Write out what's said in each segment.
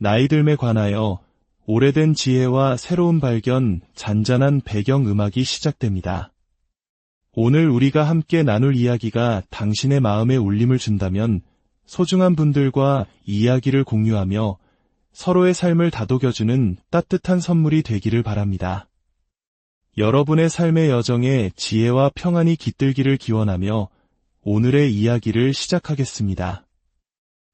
나이듦에 관하여 오래된 지혜와 새로운 발견, 잔잔한 배경음악이 시작됩니다. 오늘 우리가 함께 나눌 이야기가 당신의 마음에 울림을 준다면 소중한 분들과 이야기를 공유하며 서로의 삶을 다독여주는 따뜻한 선물이 되기를 바랍니다. 여러분의 삶의 여정에 지혜와 평안이 깃들기를 기원하며 오늘의 이야기를 시작하겠습니다.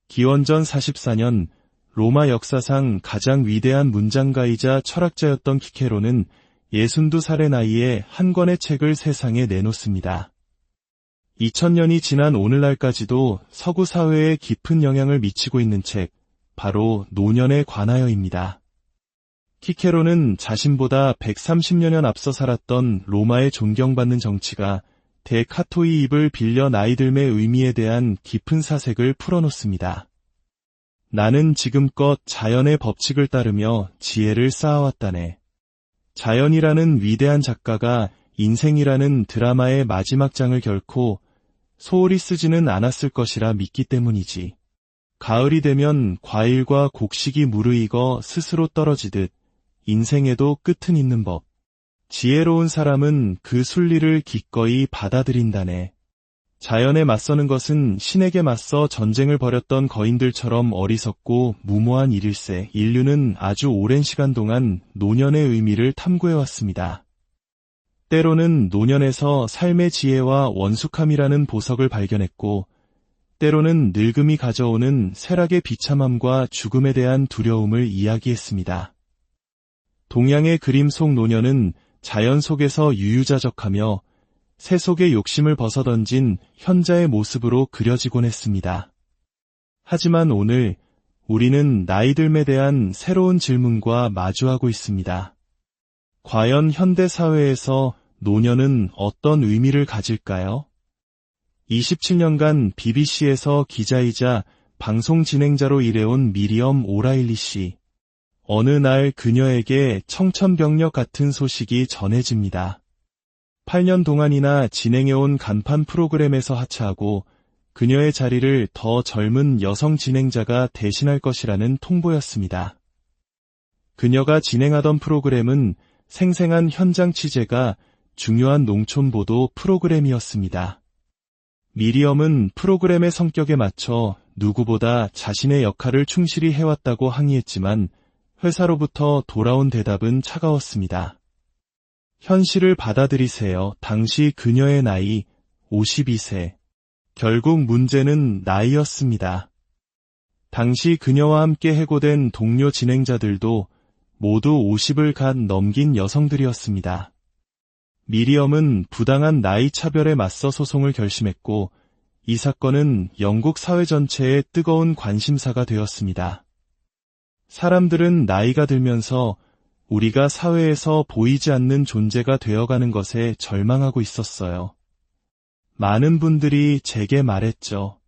기원전 44년 로마 역사상 가장 위대한 문장가이자 철학자였던 키케로는 62살의 나이에 한 권의 책을 세상에 내놓습니다. 2000년이 지난 오늘날까지도 서구 사회에 깊은 영향을 미치고 있는 책, 바로 노년에 관하여입니다. 키케로는 자신보다 130여 년 앞서 살았던 로마의 존경받는 정치가 데카토의 입을 빌려 나이듦의 의미에 대한 깊은 사색을 풀어놓습니다. 나는 지금껏 자연의 법칙을 따르며 지혜를 쌓아왔다네. 자연이라는 위대한 작가가 인생이라는 드라마의 마지막 장을 결코 소홀히 쓰지는 않았을 것이라 믿기 때문이지. 가을이 되면 과일과 곡식이 무르익어 스스로 떨어지듯 인생에도 끝은 있는 법. 지혜로운 사람은 그 순리를 기꺼이 받아들인다네. 자연에 맞서는 것은 신에게 맞서 전쟁을 벌였던 거인들처럼 어리석고 무모한 일일세. 인류는 아주 오랜 시간 동안 노년의 의미를 탐구해왔습니다. 때로는 노년에서 삶의 지혜와 원숙함이라는 보석을 발견했고, 때로는 늙음이 가져오는 쇠락의 비참함과 죽음에 대한 두려움을 이야기했습니다. 동양의 그림 속 노년은 자연 속에서 유유자적하며 새 속의 욕심을 벗어던진 현자의 모습으로 그려지곤 했습니다. 하지만 오늘 우리는 나이듦에 대한 새로운 질문과 마주하고 있습니다. 과연 현대 사회에서 노년은 어떤 의미를 가질까요? 27년간 BBC에서 기자이자 방송 진행자로 일해온 미리엄 오라일리 씨. 어느 날 그녀에게 청천벽력 같은 소식이 전해집니다. 8년 동안이나 진행해온 간판 프로그램에서 하차하고 그녀의 자리를 더 젊은 여성 진행자가 대신할 것이라는 통보였습니다. 그녀가 진행하던 프로그램은 생생한 현장 취재가 중요한 농촌 보도 프로그램이었습니다. 미리엄은 프로그램의 성격에 맞춰 누구보다 자신의 역할을 충실히 해왔다고 항의했지만 회사로부터 돌아온 대답은 차가웠습니다. 현실을 받아들이세요. 당시 그녀의 나이 52세. 결국 문제는 나이였습니다. 당시 그녀와 함께 해고된 동료 진행자들도 모두 50을 갓 넘긴 여성들이었습니다. 미리엄은 부당한 나이 차별에 맞서 소송을 결심했고 이 사건은 영국 사회 전체의 뜨거운 관심사가 되었습니다. 사람들은 나이가 들면서 우리가 사회에서 보이지 않는 존재가 되어가는 것에 절망하고 있었어요. 많은 분들이 제게 말했죠.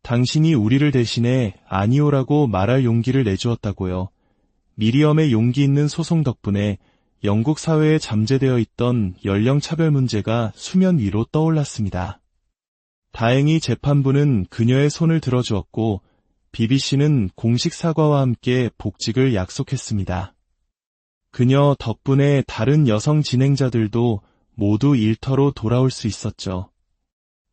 당신이 우리를 대신해 아니오라고 말할 용기를 내주었다고요. 미리엄의 용기 있는 소송 덕분에 영국 사회에 잠재되어 있던 연령차별 문제가 수면 위로 떠올랐습니다. 다행히 재판부는 그녀의 손을 들어주었고 BBC는 공식 사과와 함께 복직을 약속했습니다. 그녀 덕분에 다른 여성 진행자들도 모두 일터로 돌아올 수 있었죠.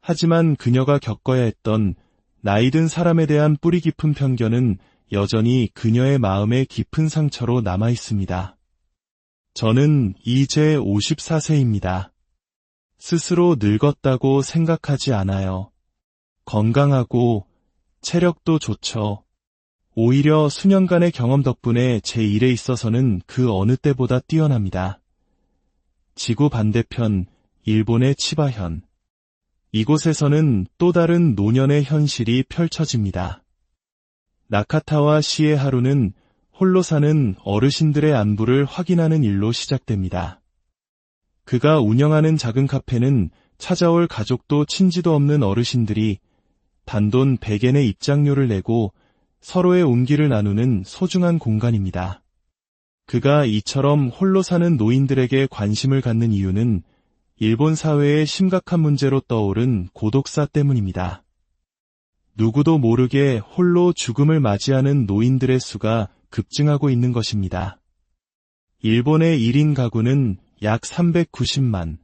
하지만 그녀가 겪어야 했던 나이든 사람에 대한 뿌리 깊은 편견은 여전히 그녀의 마음에 깊은 상처로 남아 있습니다. 저는 이제 54세입니다. 스스로 늙었다고 생각하지 않아요. 건강하고 체력도 좋죠. 오히려 수년간의 경험 덕분에 제 일에 있어서는 그 어느 때보다 뛰어납니다. 지구 반대편 일본의 치바현. 이곳에서는 또 다른 노년의 현실이 펼쳐집니다. 나카타와 시의 하루는 홀로 사는 어르신들의 안부를 확인하는 일로 시작됩니다. 그가 운영하는 작은 카페는 찾아올 가족도 친지도 없는 어르신들이 단돈 100엔의 입장료를 내고 서로의 온기를 나누는 소중한 공간입니다. 그가 이처럼 홀로 사는 노인들에게 관심을 갖는 이유는 일본 사회의 심각한 문제로 떠오른 고독사 때문입니다. 누구도 모르게 홀로 죽음을 맞이하는 노인들의 수가 급증하고 있는 것입니다. 일본의 1인 가구는 약 390만.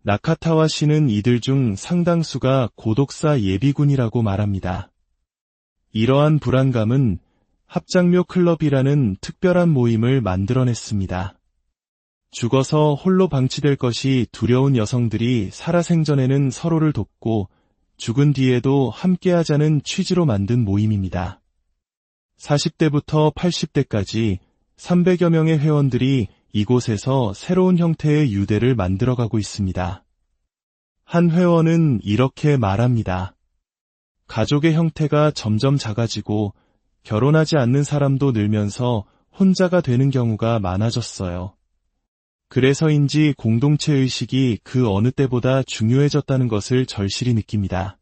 나카타와 씨는 이들 중 상당수가 고독사 예비군이라고 말합니다. 이러한 불안감은 합장묘 클럽이라는 특별한 모임을 만들어냈습니다. 죽어서 홀로 방치될 것이 두려운 여성들이 살아생전에는 서로를 돕고 죽은 뒤에도 함께하자는 취지로 만든 모임입니다. 40대부터 80대까지 300여 명의 회원들이 이곳에서 새로운 형태의 유대를 만들어가고 있습니다. 한 회원은 이렇게 말합니다. 가족의 형태가 점점 작아지고 결혼하지 않는 사람도 늘면서 혼자가 되는 경우가 많아졌어요. 그래서인지 공동체 의식이 그 어느 때보다 중요해졌다는 것을 절실히 느낍니다.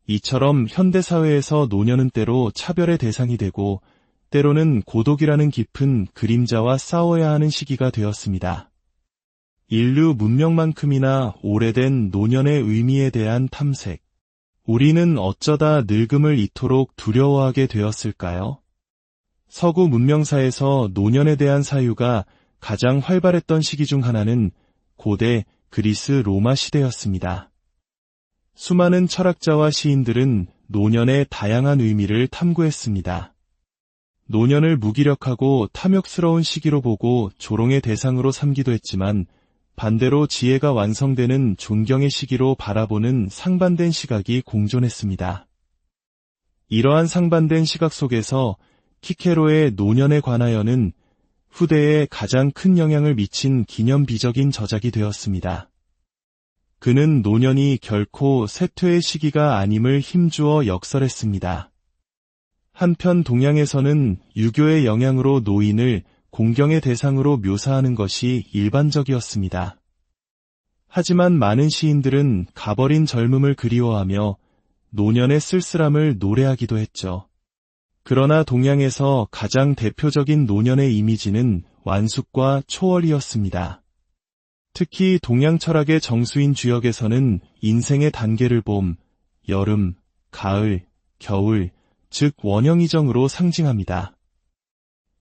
이처럼 현대사회에서 노년은 때로 차별의 대상이 되고 때로는 고독이라는 깊은 그림자와 싸워야 하는 시기가 되었습니다. 인류 문명만큼이나 오래된 노년의 의미에 대한 탐색. 우리는 어쩌다 늙음을 이토록 두려워하게 되었을까요? 서구 문명사에서 노년에 대한 사유가 가장 활발했던 시기 중 하나는 고대 그리스 로마 시대였습니다. 수많은 철학자와 시인들은 노년의 다양한 의미를 탐구했습니다. 노년을 무기력하고 탐욕스러운 시기로 보고 조롱의 대상으로 삼기도 했지만 반대로 지혜가 완성되는 존경의 시기로 바라보는 상반된 시각이 공존했습니다. 이러한 상반된 시각 속에서 키케로의 노년에 관하여는 후대에 가장 큰 영향을 미친 기념비적인 저작이 되었습니다. 그는 노년이 결코 쇠퇴의 시기가 아님을 힘주어 역설했습니다. 한편 동양에서는 유교의 영향으로 노인을 공경의 대상으로 묘사하는 것이 일반적이었습니다. 하지만 많은 시인들은 가버린 젊음을 그리워하며 노년의 쓸쓸함을 노래하기도 했죠. 그러나 동양에서 가장 대표적인 노년의 이미지는 완숙과 초월이었습니다. 특히 동양 철학의 정수인 주역에서는 인생의 단계를 봄, 여름, 가을, 겨울, 즉 원형이정으로 상징합니다.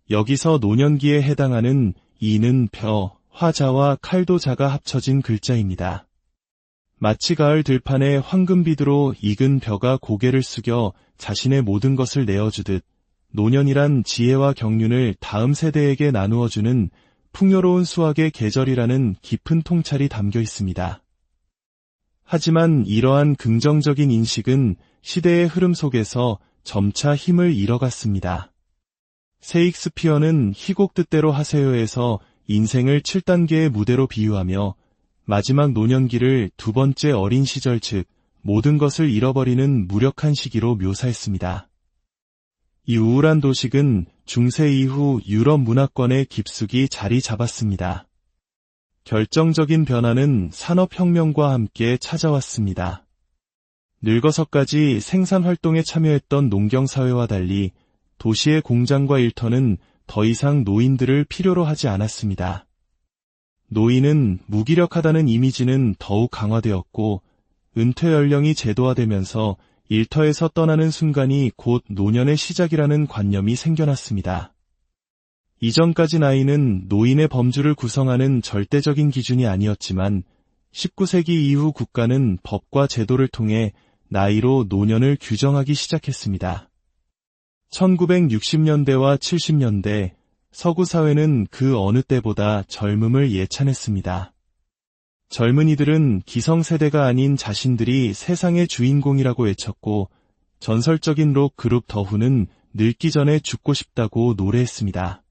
여기서 노년기에 해당하는 이는 벼, 화자와 칼도 자가 합쳐진 글자입니다. 마치 가을 들판에 황금비두로 익은 벼가 고개를 숙여 자신의 모든 것을 내어주듯 노년이란 지혜와 경륜을 다음 세대에게 나누어주는 풍요로운 수확의 계절이라는 깊은 통찰이 담겨 있습니다. 하지만 이러한 긍정적인 인식은 시대의 흐름 속에서 점차 힘을 잃어갔습니다. 세익스피어는 희곡 뜻대로 하세요에서 인생을 7단계의 무대로 비유하며 마지막 노년기를 두 번째 어린 시절 즉 모든 것을 잃어버리는 무력한 시기로 묘사했습니다. 이 우울한 도식은 중세 이후 유럽 문화권에 깊숙이 자리 잡았습니다. 결정적인 변화는 산업혁명과 함께 찾아왔습니다. 늙어서까지 생산활동에 참여했던 농경사회와 달리 도시의 공장과 일터는 더 이상 노인들을 필요로 하지 않았습니다. 노인은 무기력하다는 이미지는 더욱 강화되었고 은퇴 연령이 제도화되면서 일터에서 떠나는 순간이 곧 노년의 시작이라는 관념이 생겨났습니다. 이전까지 나이는 노인의 범주를 구성하는 절대적인 기준이 아니었지만 19세기 이후 국가는 법과 제도를 통해 나이로 노년을 규정하기 시작했습니다. 1960년대와 70년대 서구 사회는 그 어느 때보다 젊음을 예찬했습니다. 젊은이들은 기성세대가 아닌 자신들이 세상의 주인공이라고 외쳤고 전설적인 록 그룹 더후는 늙기 전에 죽고 싶다고 노래했습니다.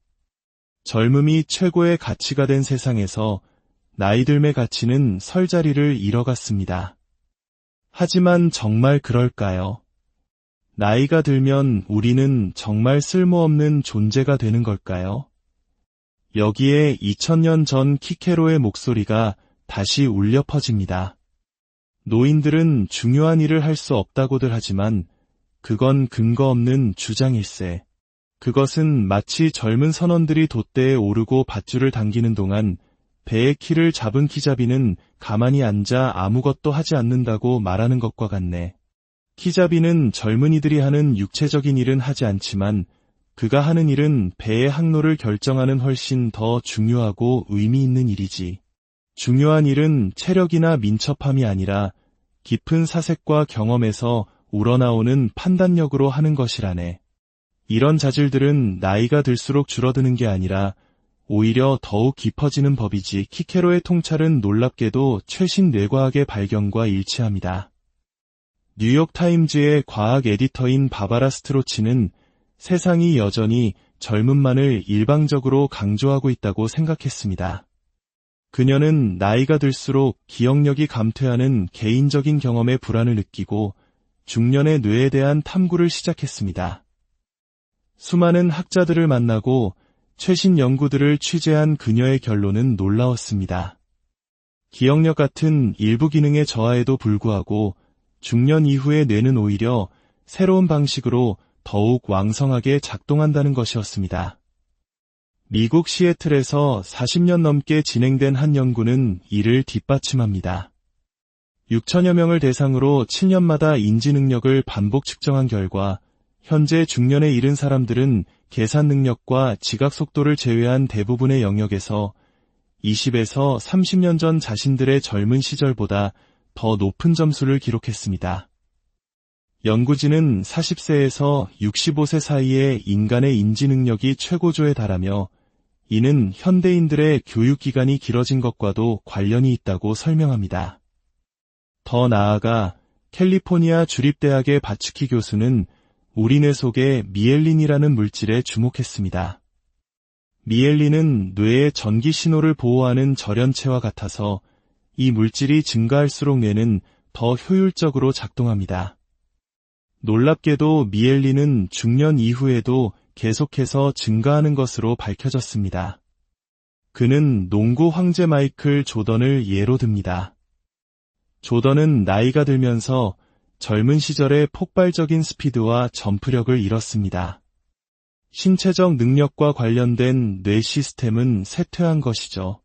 젊음이 최고의 가치가 된 세상에서 나이듦의 가치는 설 자리를 잃어갔습니다. 하지만 정말 그럴까요? 나이가 들면 우리는 정말 쓸모없는 존재가 되는 걸까요? 여기에 2000년 전 키케로의 목소리가 다시 울려 퍼집니다. 노인들은 중요한 일을 할 수 없다고들 하지만 그건 근거 없는 주장일세. 그것은 마치 젊은 선원들이 돛대에 오르고 밧줄을 당기는 동안 배의 키를 잡은 키잡이는 가만히 앉아 아무것도 하지 않는다고 말하는 것과 같네. 키자비는 젊은이들이 하는 육체적인 일은 하지 않지만 그가 하는 일은 배의 항로를 결정하는 훨씬 더 중요하고 의미 있는 일이지. 중요한 일은 체력이나 민첩함이 아니라 깊은 사색과 경험에서 우러나오는 판단력으로 하는 것이라네. 이런 자질들은 나이가 들수록 줄어드는 게 아니라 오히려 더욱 깊어지는 법이지. 키케로의 통찰은 놀랍게도 최신 뇌과학의 발견과 일치합니다. 뉴욕타임즈의 과학 에디터인 바바라 스트로치는 세상이 여전히 젊음만을 일방적으로 강조하고 있다고 생각했습니다. 그녀는 나이가 들수록 기억력이 감퇴하는 개인적인 경험에 불안을 느끼고 중년의 뇌에 대한 탐구를 시작했습니다. 수많은 학자들을 만나고 최신 연구들을 취재한 그녀의 결론은 놀라웠습니다. 기억력 같은 일부 기능의 저하에도 불구하고 중년 이후의 뇌는 오히려 새로운 방식으로 더욱 왕성하게 작동한다는 것이었습니다. 미국 시애틀에서 40년 넘게 진행된 한 연구는 이를 뒷받침합니다. 6천여 명을 대상으로 7년마다 인지 능력을 반복 측정한 결과 현재 중년에 이른 사람들은 계산 능력과 지각 속도를 제외한 대부분의 영역에서 20에서 30년 전 자신들의 젊은 시절보다 더 높은 점수를 기록했습니다. 연구진은 40세에서 65세 사이의 인간의 인지 능력이 최고조에 달하며 이는 현대인들의 교육기간이 길어진 것과도 관련이 있다고 설명합니다. 더 나아가 캘리포니아 주립대학의 바츠키 교수는 우리 뇌 속의 미엘린이라는 물질에 주목했습니다. 미엘린은 뇌의 전기 신호를 보호하는 절연체와 같아서 이 물질이 증가할수록 뇌는 더 효율적으로 작동합니다. 놀랍게도 미엘린은 중년 이후에도 계속해서 증가하는 것으로 밝혀졌습니다. 그는 농구 황제 마이클 조던을 예로 듭니다. 조던은 나이가 들면서 젊은 시절의 폭발적인 스피드와 점프력을 잃었습니다. 신체적 능력과 관련된 뇌 시스템은 쇠퇴한 것이죠.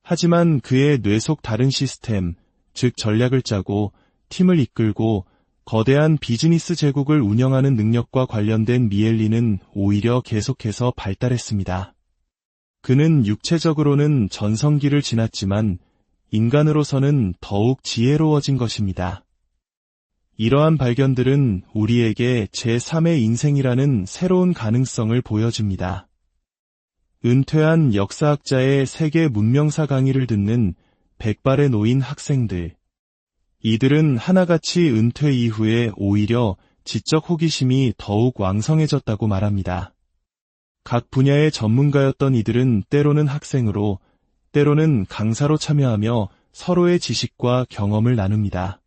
하지만 그의 뇌 속 다른 시스템, 즉 전략을 짜고 팀을 이끌고 거대한 비즈니스 제국을 운영하는 능력과 관련된 미엘린은 오히려 계속해서 발달했습니다. 그는 육체적으로는 전성기를 지났지만 인간으로서는 더욱 지혜로워진 것입니다. 이러한 발견들은 우리에게 제3의 인생이라는 새로운 가능성을 보여줍니다. 은퇴한 역사학자의 세계 문명사 강의를 듣는 백발에 놓인 학생들. 이들은 하나같이 은퇴 이후에 오히려 지적 호기심이 더욱 왕성해졌다고 말합니다. 각 분야의 전문가였던 이들은 때로는 학생으로, 때로는 강사로 참여하며 서로의 지식과 경험을 나눕니다.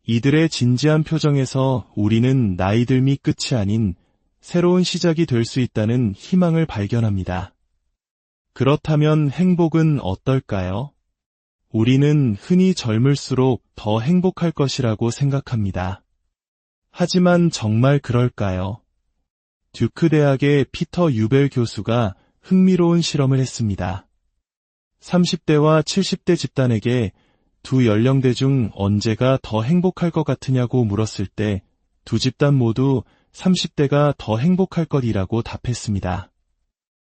이들의 진지한 표정에서 우리는 나이 들미 끝이 아닌 새로운 시작이 될 수 있다는 희망을 발견합니다. 그렇다면 행복은 어떨까요? 우리는 흔히 젊을수록 더 행복할 것이라고 생각합니다. 하지만 정말 그럴까요? 듀크 대학의 피터 유벨 교수가 흥미로운 실험을 했습니다. 30대와 70대 집단에게 두 연령대 중 언제가 더 행복할 것 같으냐고 물었을 때 두 집단 모두 30대가 더 행복할 것이라고 답했습니다.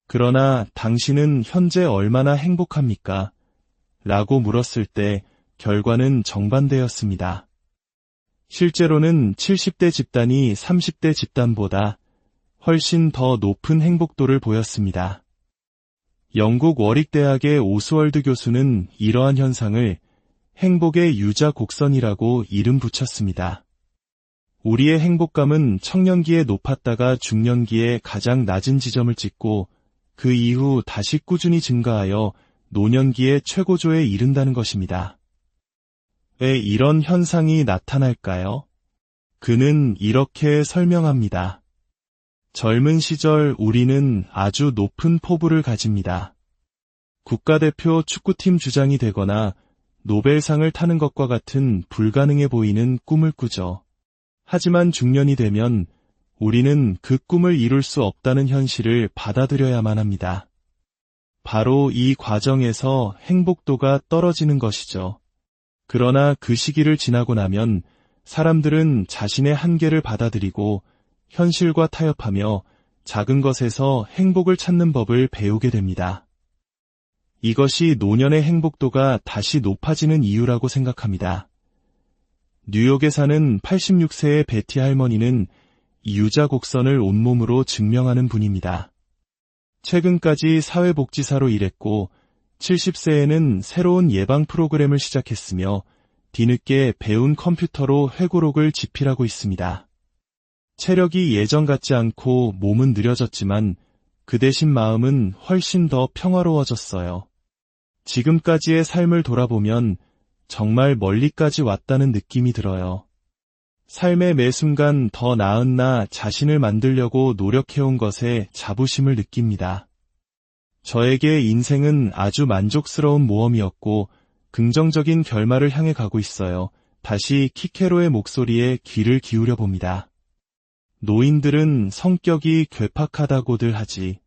그러나 당신은 현재 얼마나 행복합니까? 라고 물었을 때 결과는 정반대였습니다. 실제로는 70대 집단이 30대 집단보다 훨씬 더 높은 행복도를 보였습니다. 영국 워릭대학의 오스월드 교수는 이러한 현상을 행복의 유자 곡선이라고 이름 붙였습니다. 우리의 행복감은 청년기에 높았다가 중년기에 가장 낮은 지점을 찍고 그 이후 다시 꾸준히 증가하여 노년기의 최고조에 이른다는 것입니다. 왜 이런 현상이 나타날까요? 그는 이렇게 설명합니다. 젊은 시절 우리는 아주 높은 포부를 가집니다. 국가대표 축구팀 주장이 되거나 노벨상을 타는 것과 같은 불가능해 보이는 꿈을 꾸죠. 하지만 중년이 되면 우리는 그 꿈을 이룰 수 없다는 현실을 받아들여야만 합니다. 바로 이 과정에서 행복도가 떨어지는 것이죠. 그러나 그 시기를 지나고 나면 사람들은 자신의 한계를 받아들이고 현실과 타협하며 작은 것에서 행복을 찾는 법을 배우게 됩니다. 이것이 노년의 행복도가 다시 높아지는 이유라고 생각합니다. 뉴욕에 사는 86세의 베티 할머니는 이 유자 곡선을 온몸으로 증명하는 분입니다. 최근까지 사회복지사로 일했고 70세에는 새로운 예방 프로그램을 시작했으며 뒤늦게 배운 컴퓨터로 회고록을 집필하고 있습니다. 체력이 예전 같지 않고 몸은 느려졌지만 그 대신 마음은 훨씬 더 평화로워졌어요. 지금까지의 삶을 돌아보면 정말 멀리까지 왔다는 느낌이 들어요. 삶의 매 순간 더 나은 나 자신을 만들려고 노력해온 것에 자부심을 느낍니다. 저에게 인생은 아주 만족스러운 모험이었고 긍정적인 결말을 향해 가고 있어요. 다시 키케로의 목소리에 귀를 기울여 봅니다. 노인들은 성격이 괴팍하다고들 하지.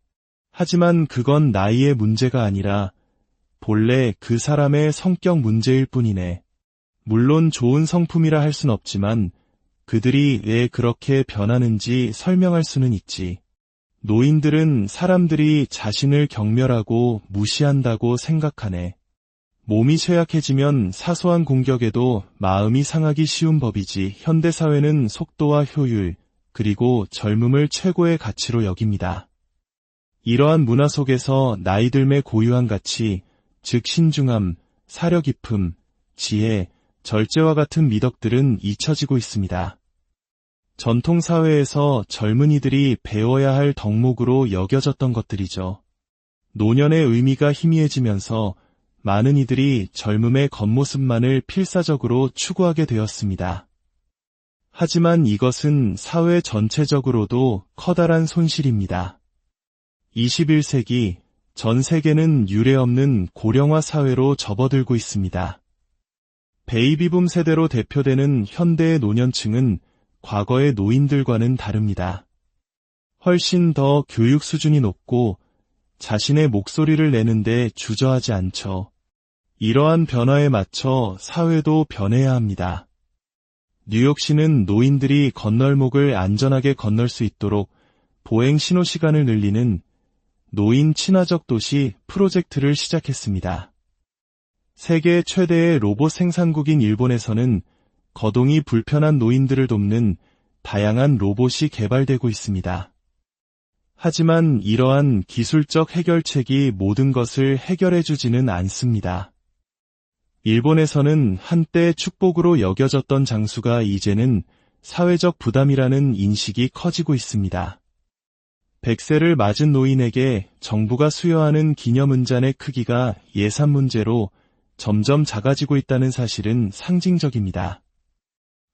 하지만 그건 나이의 문제가 아니라 본래 그 사람의 성격 문제일 뿐이네. 물론 좋은 성품이라 할 순 없지만 그들이 왜 그렇게 변하는지 설명할 수는 있지. 노인들은 사람들이 자신을 경멸하고 무시한다고 생각하네. 몸이 쇠약해지면 사소한 공격에도 마음이 상하기 쉬운 법이지. 현대사회는 속도와 효율, 그리고 젊음을 최고의 가치로 여깁니다. 이러한 문화 속에서 나이 들매 고유한 가치, 즉 신중함, 사려 깊음, 지혜, 절제와 같은 미덕들은 잊혀지고 있습니다. 전통사회에서 젊은이들이 배워야 할 덕목으로 여겨졌던 것들이죠. 노년의 의미가 희미해지면서 많은 이들이 젊음의 겉모습만을 필사적으로 추구하게 되었습니다. 하지만 이것은 사회 전체적으로도 커다란 손실입니다. 21세기 전 세계는 유례없는 고령화 사회로 접어들고 있습니다. 베이비붐 세대로 대표되는 현대의 노년층은 과거의 노인들과는 다릅니다. 훨씬 더 교육 수준이 높고 자신의 목소리를 내는데 주저하지 않죠. 이러한 변화에 맞춰 사회도 변해야 합니다. 뉴욕시는 노인들이 건널목을 안전하게 건널 수 있도록 보행 신호 시간을 늘리는 노인 친화적 도시 프로젝트를 시작했습니다. 세계 최대의 로봇 생산국인 일본에서는 거동이 불편한 노인들을 돕는 다양한 로봇이 개발되고 있습니다. 하지만 이러한 기술적 해결책이 모든 것을 해결해주지는 않습니다. 일본에서는 한때 축복으로 여겨졌던 장수가 이제는 사회적 부담이라는 인식이 커지고 있습니다. 100세를 맞은 노인에게 정부가 수여하는 기념은잔의 크기가 예산 문제로 점점 작아지고 있다는 사실은 상징적입니다.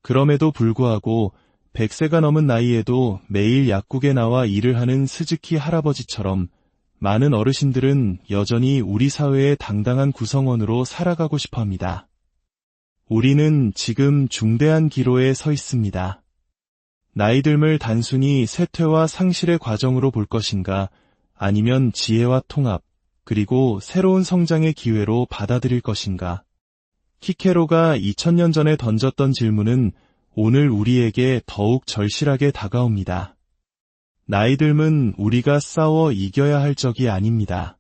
그럼에도 불구하고 100세가 넘은 나이에도 매일 약국에 나와 일을 하는 스즈키 할아버지처럼 많은 어르신들은 여전히 우리 사회의 당당한 구성원으로 살아가고 싶어 합니다. 우리는 지금 중대한 기로에 서 있습니다. 나이 듦을 단순히 쇠퇴와 상실의 과정으로 볼 것인가, 아니면 지혜와 통합, 그리고 새로운 성장의 기회로 받아들일 것인가. 키케로가 2000년 전에 던졌던 질문은 오늘 우리에게 더욱 절실하게 다가옵니다. 나이 듦은 우리가 싸워 이겨야 할 적이 아닙니다.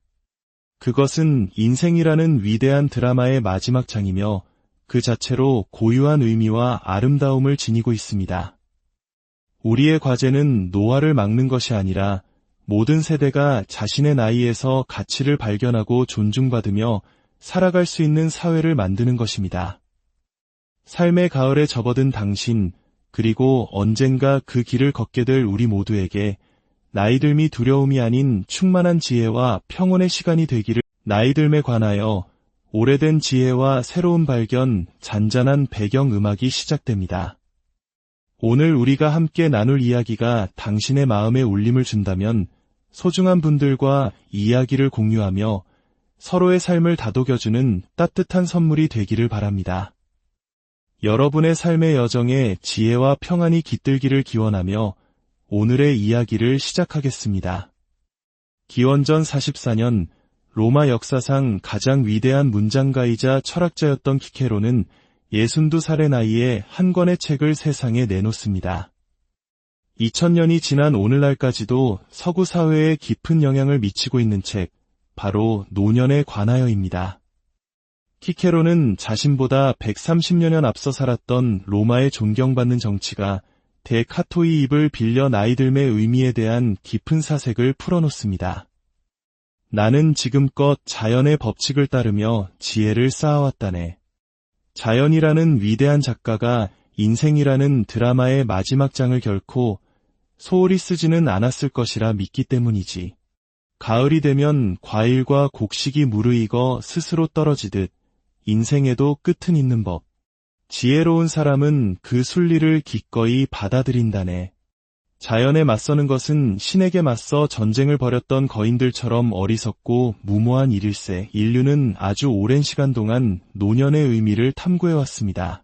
그것은 인생이라는 위대한 드라마의 마지막 장이며 그 자체로 고유한 의미와 아름다움을 지니고 있습니다. 우리의 과제는 노화를 막는 것이 아니라 모든 세대가 자신의 나이에서 가치를 발견하고 존중받으며 살아갈 수 있는 사회를 만드는 것입니다. 삶의 가을에 접어든 당신, 그리고 언젠가 그 길을 걷게 될 우리 모두에게 나이 듦이 두려움이 아닌 충만한 지혜와 평온의 시간이 되기를. 나이 듦에 관하여 오래된 지혜와 새로운 발견, 잔잔한 배경음악이 시작됩니다. 오늘 우리가 함께 나눌 이야기가 당신의 마음에 울림을 준다면 소중한 분들과 이야기를 공유하며 서로의 삶을 다독여주는 따뜻한 선물이 되기를 바랍니다. 여러분의 삶의 여정에 지혜와 평안이 깃들기를 기원하며 오늘의 이야기를 시작하겠습니다. 기원전 44년 로마 역사상 가장 위대한 문장가이자 철학자였던 키케로는 62살의 나이에 한 권의 책을 세상에 내놓습니다. 2000년이 지난 오늘날까지도 서구 사회에 깊은 영향을 미치고 있는 책, 바로 노년에 관하여입니다. 키케로는 자신보다 130여 년 앞서 살았던 로마의 존경받는 정치가 데카토의 입을 빌려 나이 듦의 의미에 대한 깊은 사색을 풀어놓습니다. 나는 지금껏 자연의 법칙을 따르며 지혜를 쌓아왔다네. 자연이라는 위대한 작가가 인생이라는 드라마의 마지막 장을 결코 소홀히 쓰지는 않았을 것이라 믿기 때문이지. 가을이 되면 과일과 곡식이 무르익어 스스로 떨어지듯 인생에도 끝은 있는 법. 지혜로운 사람은 그 순리를 기꺼이 받아들인다네. 자연에 맞서는 것은 신에게 맞서 전쟁을 벌였던 거인들처럼 어리석고 무모한 일일세. 인류는 아주 오랜 시간 동안 노년의 의미를 탐구해왔습니다.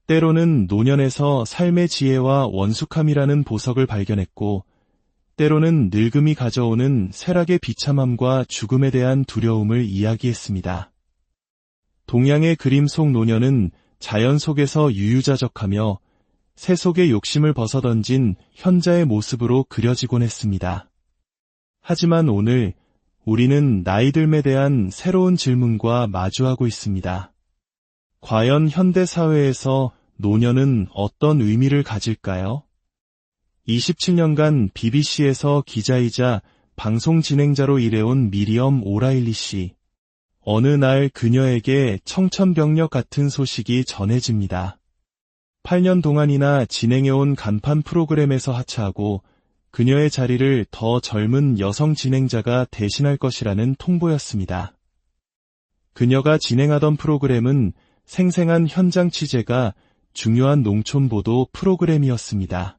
때로는 노년에서 삶의 지혜와 원숙함이라는 보석을 발견했고, 때로는 늙음이 가져오는 쇠락의 비참함과 죽음에 대한 두려움을 이야기했습니다. 동양의 그림 속 노년은 자연 속에서 유유자적하며 새 속의 욕심을 벗어던진 현자의 모습으로 그려지곤 했습니다. 하지만 오늘 우리는 나이 듦에 대한 새로운 질문과 마주하고 있습니다. 과연 현대 사회에서 노년은 어떤 의미를 가질까요? 27년간 BBC에서 기자이자 방송 진행자로 일해온 미리엄 오라일리 씨. 어느 날 그녀에게 청천벽력 같은 소식이 전해집니다. 8년 동안이나 진행해온 간판 프로그램에서 하차하고 그녀의 자리를 더 젊은 여성 진행자가 대신할 것이라는 통보였습니다. 그녀가 진행하던 프로그램은 생생한 현장 취재가 중요한 농촌 보도 프로그램이었습니다.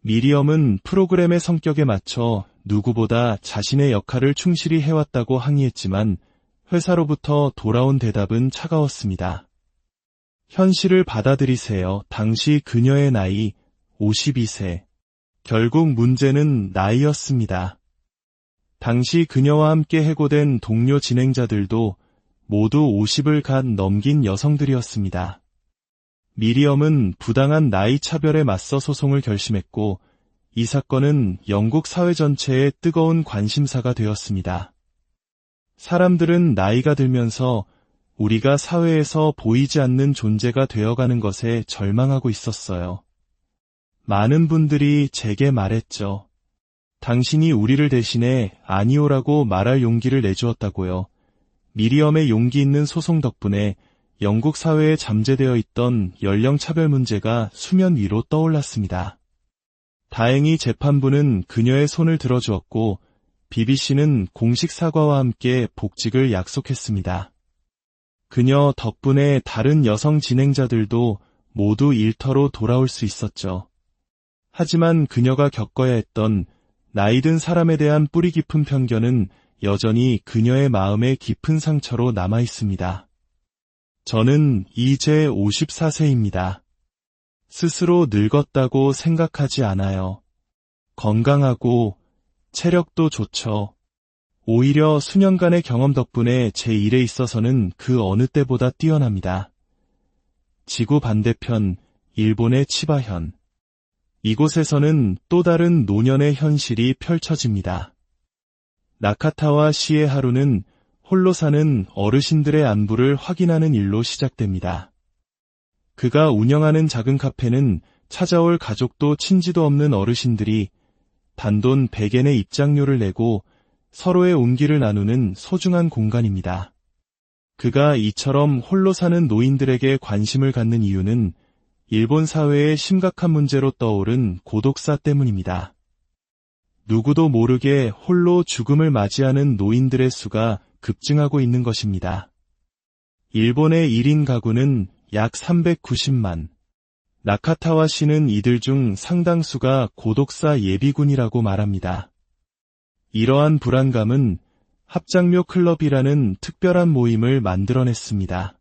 미리엄은 프로그램의 성격에 맞춰 누구보다 자신의 역할을 충실히 해왔다고 항의했지만 회사로부터 돌아온 대답은 차가웠습니다. 현실을 받아들이세요. 당시 그녀의 나이 52세. 결국 문제는 나이였습니다. 당시 그녀와 함께 해고된 동료 진행자들도 모두 50을 갓 넘긴 여성들이었습니다. 미리엄은 부당한 나이 차별에 맞서 소송을 결심했고, 이 사건은 영국 사회 전체의 뜨거운 관심사가 되었습니다. 사람들은 나이가 들면서 우리가 사회에서 보이지 않는 존재가 되어가는 것에 절망하고 있었어요. 많은 분들이 제게 말했죠. 당신이 우리를 대신해 아니오라고 말할 용기를 내주었다고요. 미리엄의 용기 있는 소송 덕분에 영국 사회에 잠재되어 있던 연령차별 문제가 수면 위로 떠올랐습니다. 다행히 재판부는 그녀의 손을 들어주었고 BBC는 공식 사과와 함께 복직을 약속했습니다. 그녀 덕분에 다른 여성 진행자들도 모두 일터로 돌아올 수 있었죠. 하지만 그녀가 겪어야 했던 나이 든 사람에 대한 뿌리 깊은 편견은 여전히 그녀의 마음에 깊은 상처로 남아 있습니다. 저는 이제 54세입니다. 스스로 늙었다고 생각하지 않아요. 건강하고 체력도 좋죠. 오히려 수년간의 경험 덕분에 제 일에 있어서는 그 어느 때보다 뛰어납니다. 지구 반대편 일본의 치바현. 이곳에서는 또 다른 노년의 현실이 펼쳐집니다. 나카타와 시의 하루는 홀로 사는 어르신들의 안부를 확인하는 일로 시작됩니다. 그가 운영하는 작은 카페는 찾아올 가족도 친지도 없는 어르신들이 단돈 100엔의 입장료를 내고 서로의 온기를 나누는 소중한 공간입니다. 그가 이처럼 홀로 사는 노인들에게 관심을 갖는 이유는 일본 사회의 심각한 문제로 떠오른 고독사 때문입니다. 누구도 모르게 홀로 죽음을 맞이하는 노인들의 수가 급증하고 있는 것입니다. 일본의 1인 가구는 약 390만. 나카타와 씨는 이들 중 상당수가 고독사 예비군이라고 말합니다. 이러한 불안감은 합장묘 클럽이라는 특별한 모임을 만들어냈습니다.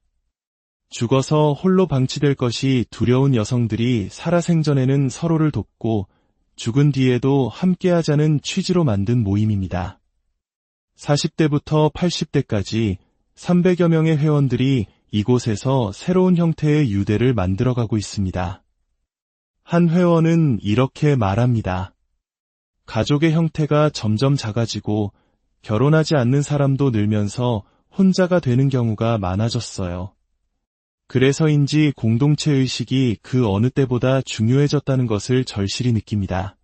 죽어서 홀로 방치될 것이 두려운 여성들이 살아생전에는 서로를 돕고 죽은 뒤에도 함께하자는 취지로 만든 모임입니다. 40대부터 80대까지 300여 명의 회원들이 이곳에서 새로운 형태의 유대를 만들어가고 있습니다. 한 회원은 이렇게 말합니다. 가족의 형태가 점점 작아지고 결혼하지 않는 사람도 늘면서 혼자가 되는 경우가 많아졌어요. 그래서인지 공동체 의식이 그 어느 때보다 중요해졌다는 것을 절실히 느낍니다.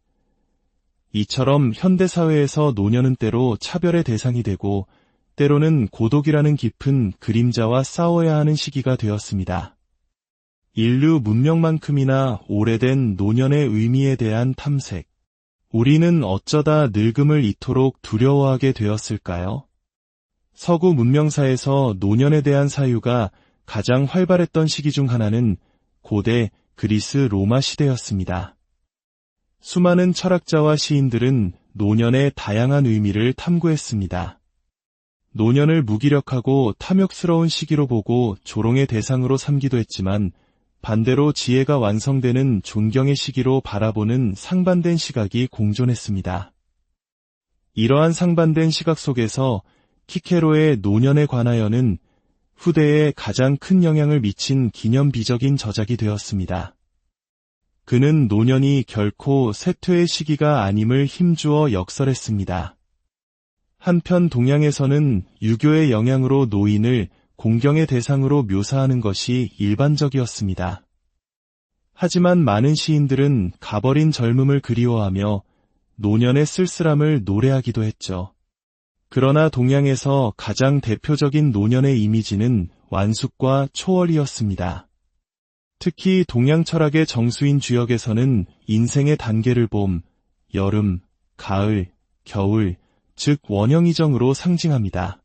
이처럼 현대사회에서 노년은 때로 차별의 대상이 되고 때로는 고독이라는 깊은 그림자와 싸워야 하는 시기가 되었습니다. 인류 문명만큼이나 오래된 노년의 의미에 대한 탐색. 우리는 어쩌다 늙음을 이토록 두려워하게 되었을까요? 서구 문명사에서 노년에 대한 사유가 가장 활발했던 시기 중 하나는 고대 그리스 로마 시대였습니다. 수많은 철학자와 시인들은 노년의 다양한 의미를 탐구했습니다. 노년을 무기력하고 탐욕스러운 시기로 보고 조롱의 대상으로 삼기도 했지만 반대로 지혜가 완성되는 존경의 시기로 바라보는 상반된 시각이 공존했습니다. 이러한 상반된 시각 속에서 키케로의 노년에 관하여는 후대에 가장 큰 영향을 미친 기념비적인 저작이 되었습니다. 그는 노년이 결코 쇠퇴의 시기가 아님을 힘주어 역설했습니다. 한편 동양에서는 유교의 영향으로 노인을 공경의 대상으로 묘사하는 것이 일반적이었습니다. 하지만 많은 시인들은 가버린 젊음을 그리워하며 노년의 쓸쓸함을 노래하기도 했죠. 그러나 동양에서 가장 대표적인 노년의 이미지는 완숙과 초월이었습니다. 특히 동양 철학의 정수인 주역에서는 인생의 단계를 봄, 여름, 가을, 겨울, 즉 원형이정으로 상징합니다.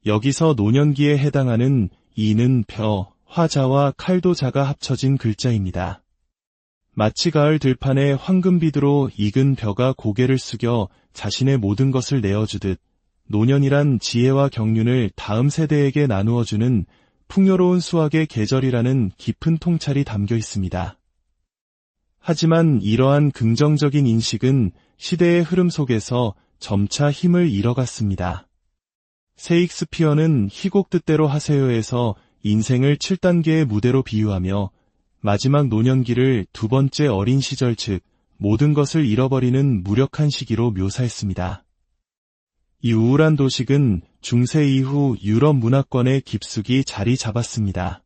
여기서 노년기에 해당하는 이는 벼, 화자와 칼도자가 합쳐진 글자입니다. 마치 가을 들판에 황금비두로 익은 벼가 고개를 숙여 자신의 모든 것을 내어주듯 노년이란 지혜와 경륜을 다음 세대에게 나누어주는 풍요로운 수확의 계절이라는 깊은 통찰이 담겨 있습니다. 하지만 이러한 긍정적인 인식은 시대의 흐름 속에서 점차 힘을 잃어갔습니다. 세익스피어는 희곡 뜻대로 하세요에서 인생을 7단계의 무대로 비유하며 마지막 노년기를 두 번째 어린 시절 즉 모든 것을 잃어버리는 무력한 시기로 묘사했습니다. 이 우울한 도식은 중세 이후 유럽 문화권의 깊숙이 자리 잡았습니다.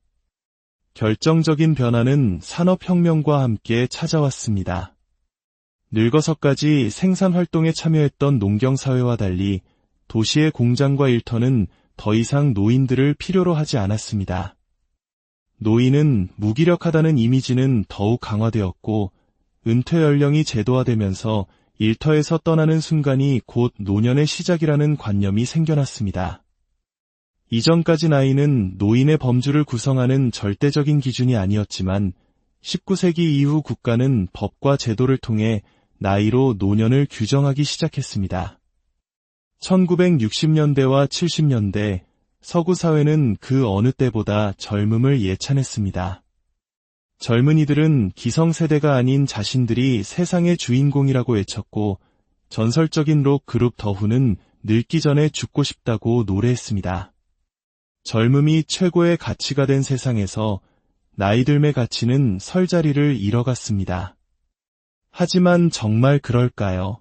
결정적인 변화는 산업혁명과 함께 찾아왔습니다. 늙어서까지 생산활동에 참여했던 농경사회와 달리 도시의 공장과 일터는 더 이상 노인들을 필요로 하지 않았습니다. 노인은 무기력하다는 이미지는 더욱 강화되었고 은퇴 연령이 제도화되면서 일터에서 떠나는 순간이 곧 노년의 시작이라는 관념이 생겨났습니다. 이전까지 나이는 노인의 범주를 구성하는 절대적인 기준이 아니었지만 19세기 이후 국가는 법과 제도를 통해 나이로 노년을 규정하기 시작했습니다. 1960년대와 70년대 서구 사회는 그 어느 때보다 젊음을 예찬했습니다. 젊은이들은 기성세대가 아닌 자신들이 세상의 주인공이라고 외쳤고 전설적인 록 그룹 더후는 늙기 전에 죽고 싶다고 노래했습니다. 젊음이 최고의 가치가 된 세상에서 나이듦의 가치는 설 자리를 잃어갔습니다. 하지만 정말 그럴까요?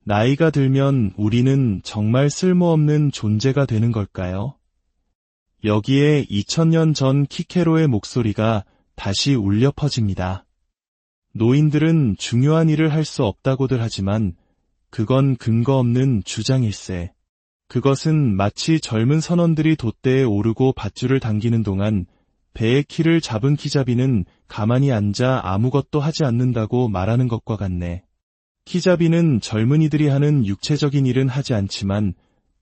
나이가 들면 우리는 정말 쓸모없는 존재가 되는 걸까요? 여기에 2000년 전 키케로의 목소리가 다시 울려 퍼집니다. 노인들은 중요한 일을 할 수 없다고들 하지만 그건 근거 없는 주장일세. 그것은 마치 젊은 선원들이 돛대에 오르고 밧줄을 당기는 동안 배의 키를 잡은 키잡이는 가만히 앉아 아무것도 하지 않는다고 말하는 것과 같네. 키잡이는 젊은이들이 하는 육체적인 일은 하지 않지만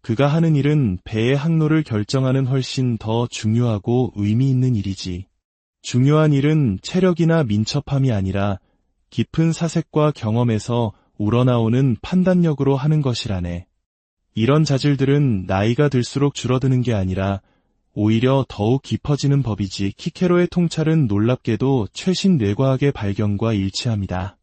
그가 하는 일은 배의 항로를 결정하는 훨씬 더 중요하고 의미 있는 일이지. 중요한 일은 체력이나 민첩함이 아니라 깊은 사색과 경험에서 우러나오는 판단력으로 하는 것이라네. 이런 자질들은 나이가 들수록 줄어드는 게 아니라 오히려 더욱 깊어지는 법이지. 키케로의 통찰은 놀랍게도 최신 뇌과학의 발견과 일치합니다.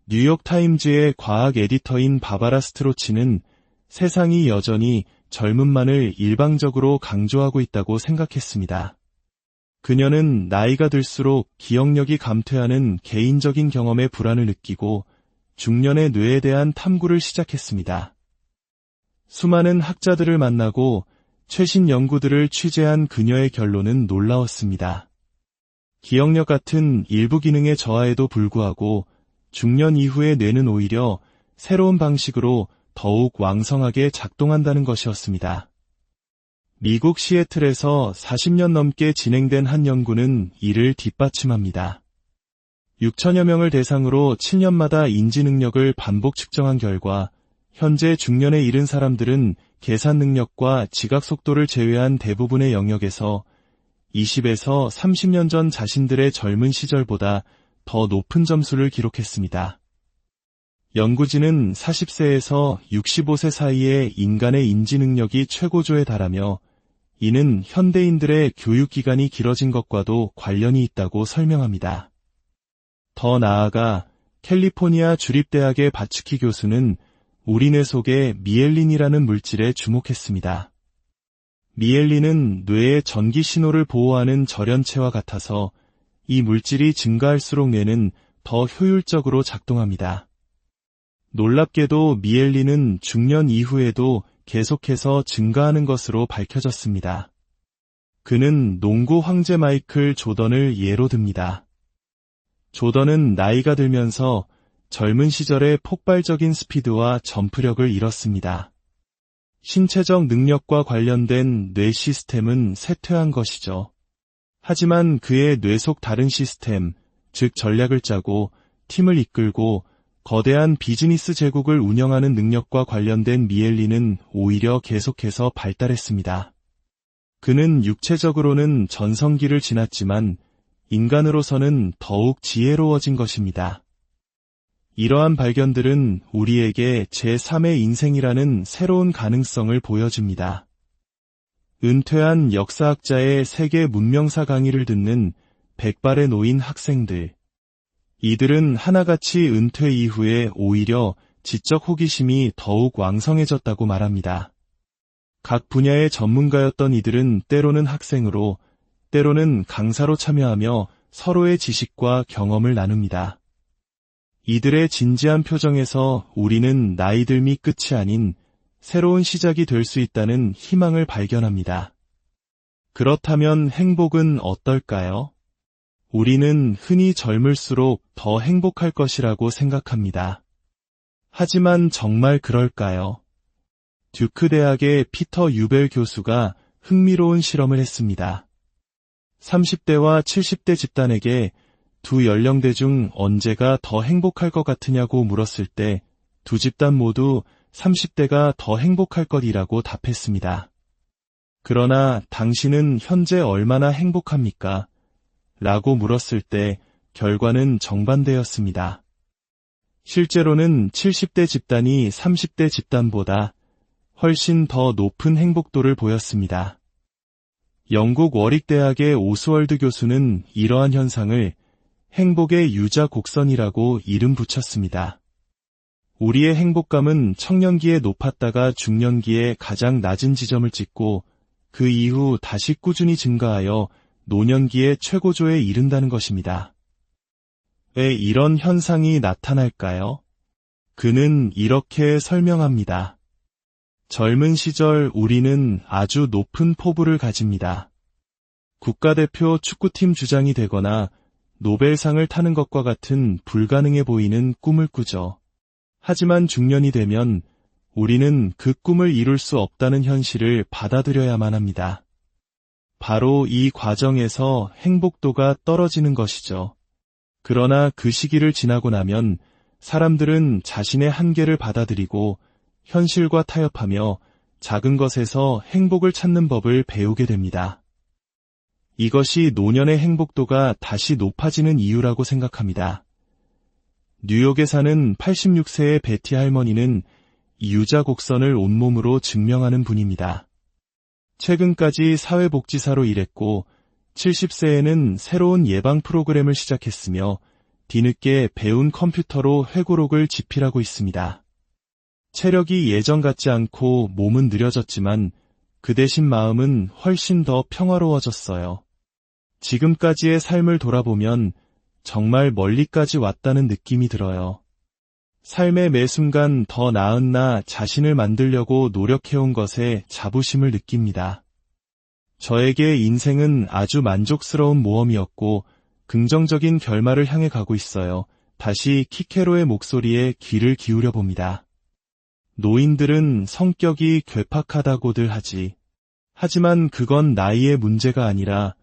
뉴욕타임즈의 과학 에디터인 바바라 스트로치는 세상이 여전히 젊음만을 일방적으로 강조하고 있다고 생각했습니다. 그녀는 나이가 들수록 기억력이 감퇴하는 개인적인 경험에 불안을 느끼고 중년의 뇌에 대한 탐구를 시작했습니다. 수많은 학자들을 만나고 최신 연구들을 취재한 그녀의 결론은 놀라웠습니다. 기억력 같은 일부 기능의 저하에도 불구하고 중년 이후의 뇌는 오히려 새로운 방식으로 더욱 왕성하게 작동한다는 것이었습니다. 미국 시애틀에서 40년 넘게 진행된 한 연구는 이를 뒷받침합니다. 6천여 명을 대상으로 7년마다 인지 능력을 반복 측정한 결과 현재 중년에 이른 사람들은 계산 능력과 지각 속도를 제외한 대부분의 영역에서 20에서 30년 전 자신들의 젊은 시절보다 더 높은 점수를 기록했습니다. 연구진은 40세에서 65세 사이의 인간의 인지 능력이 최고조에 달하며 이는 현대인들의 교육기간이 길어진 것과도 관련이 있다고 설명합니다. 더 나아가 캘리포니아 주립대학의 바츠키 교수는 우리 뇌 속의 미엘린이라는 물질에 주목했습니다. 미엘린은 뇌의 전기 신호를 보호하는 절연체와 같아서 이 물질이 증가할수록 뇌는 더 효율적으로 작동합니다. 놀랍게도 미엘린은 중년 이후에도 계속해서 증가하는 것으로 밝혀졌습니다. 그는 농구 황제 마이클 조던을 예로 듭니다. 조던은 나이가 들면서 젊은 시절의 폭발적인 스피드와 점프력을 잃었습니다. 신체적 능력과 관련된 뇌 시스템은 쇠퇴한 것이죠. 하지만 그의 뇌 속 다른 시스템, 즉 전략을 짜고 팀을 이끌고 거대한 비즈니스 제국을 운영하는 능력과 관련된 미엘린은 오히려 계속해서 발달했습니다. 그는 육체적으로는 전성기를 지났지만 인간으로서는 더욱 지혜로워진 것입니다. 이러한 발견들은 우리에게 제3의 인생이라는 새로운 가능성을 보여줍니다. 은퇴한 역사학자의 세계 문명사 강의를 듣는 백발에 놓인 학생들. 이들은 하나같이 은퇴 이후에 오히려 지적 호기심이 더욱 왕성해졌다고 말합니다. 각 분야의 전문가였던 이들은 때로는 학생으로, 때로는 강사로 참여하며 서로의 지식과 경험을 나눕니다. 이들의 진지한 표정에서 우리는 나이 들미 끝이 아닌 새로운 시작이 될 수 있다는 희망을 발견합니다. 그렇다면 행복은 어떨까요? 우리는 흔히 젊을수록 더 행복할 것이라고 생각합니다. 하지만 정말 그럴까요? 듀크 대학의 피터 유벨 교수가 흥미로운 실험을 했습니다. 30대와 70대 집단에게 두 연령대 중 언제가 더 행복할 것 같으냐고 물었을 때 두 집단 모두 30대가 더 행복할 것이라고 답했습니다. 그러나 당신은 현재 얼마나 행복합니까? 라고 물었을 때 결과는 정반대였습니다. 실제로는 70대 집단이 30대 집단보다 훨씬 더 높은 행복도를 보였습니다. 영국 워릭대학의 오스월드 교수는 이러한 현상을 행복의 유자 곡선이라고 이름 붙였습니다. 우리의 행복감은 청년기에 높았다가 중년기에 가장 낮은 지점을 찍고 그 이후 다시 꾸준히 증가하여 노년기의 최고조에 이른다는 것입니다. 왜 이런 현상이 나타날까요? 그는 이렇게 설명합니다. 젊은 시절 우리는 아주 높은 포부를 가집니다. 국가대표 축구팀 주장이 되거나 노벨상을 타는 것과 같은 불가능해 보이는 꿈을 꾸죠. 하지만 중년이 되면 우리는 그 꿈을 이룰 수 없다는 현실을 받아들여야만 합니다. 바로 이 과정에서 행복도가 떨어지는 것이죠. 그러나 그 시기를 지나고 나면 사람들은 자신의 한계를 받아들이고 현실과 타협하며 작은 것에서 행복을 찾는 법을 배우게 됩니다. 이것이 노년의 행복도가 다시 높아지는 이유라고 생각합니다. 뉴욕에 사는 86세의 베티 할머니는 이 유자 곡선을 온몸으로 증명하는 분입니다. 최근까지 사회복지사로 일했고 70세에는 새로운 예방 프로그램을 시작했으며 뒤늦게 배운 컴퓨터로 회고록을 집필하고 있습니다. 체력이 예전 같지 않고 몸은 느려졌지만 그 대신 마음은 훨씬 더 평화로워졌어요. 지금까지의 삶을 돌아보면 정말 멀리까지 왔다는 느낌이 들어요. 삶의 매 순간 더 나은 나 자신을 만들려고 노력해온 것에 자부심을 느낍니다. 저에게 인생은 아주 만족스러운 모험이었고 긍정적인 결말을 향해 가고 있어요. 다시 키케로의 목소리에 귀를 기울여 봅니다. 노인들은 성격이 괴팍하다고들 하지. 하지만 그건 나이의 문제가 아니라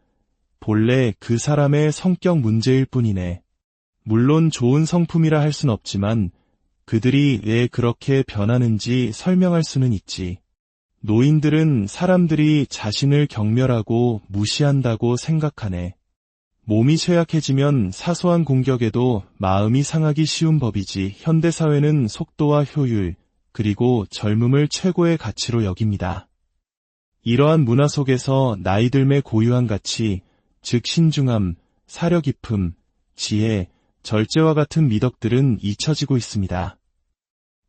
본래 그 사람의 성격 문제일 뿐이네. 물론 좋은 성품이라 할 순 없지만 그들이 왜 그렇게 변하는지 설명할 수는 있지. 노인들은 사람들이 자신을 경멸하고 무시한다고 생각하네. 몸이 쇠약해지면 사소한 공격에도 마음이 상하기 쉬운 법이지. 현대사회는 속도와 효율, 그리고 젊음을 최고의 가치로 여깁니다. 이러한 문화 속에서 나이 들매 고유한 가치, 즉 신중함, 사려 깊음, 지혜, 절제와 같은 미덕들은 잊혀지고 있습니다.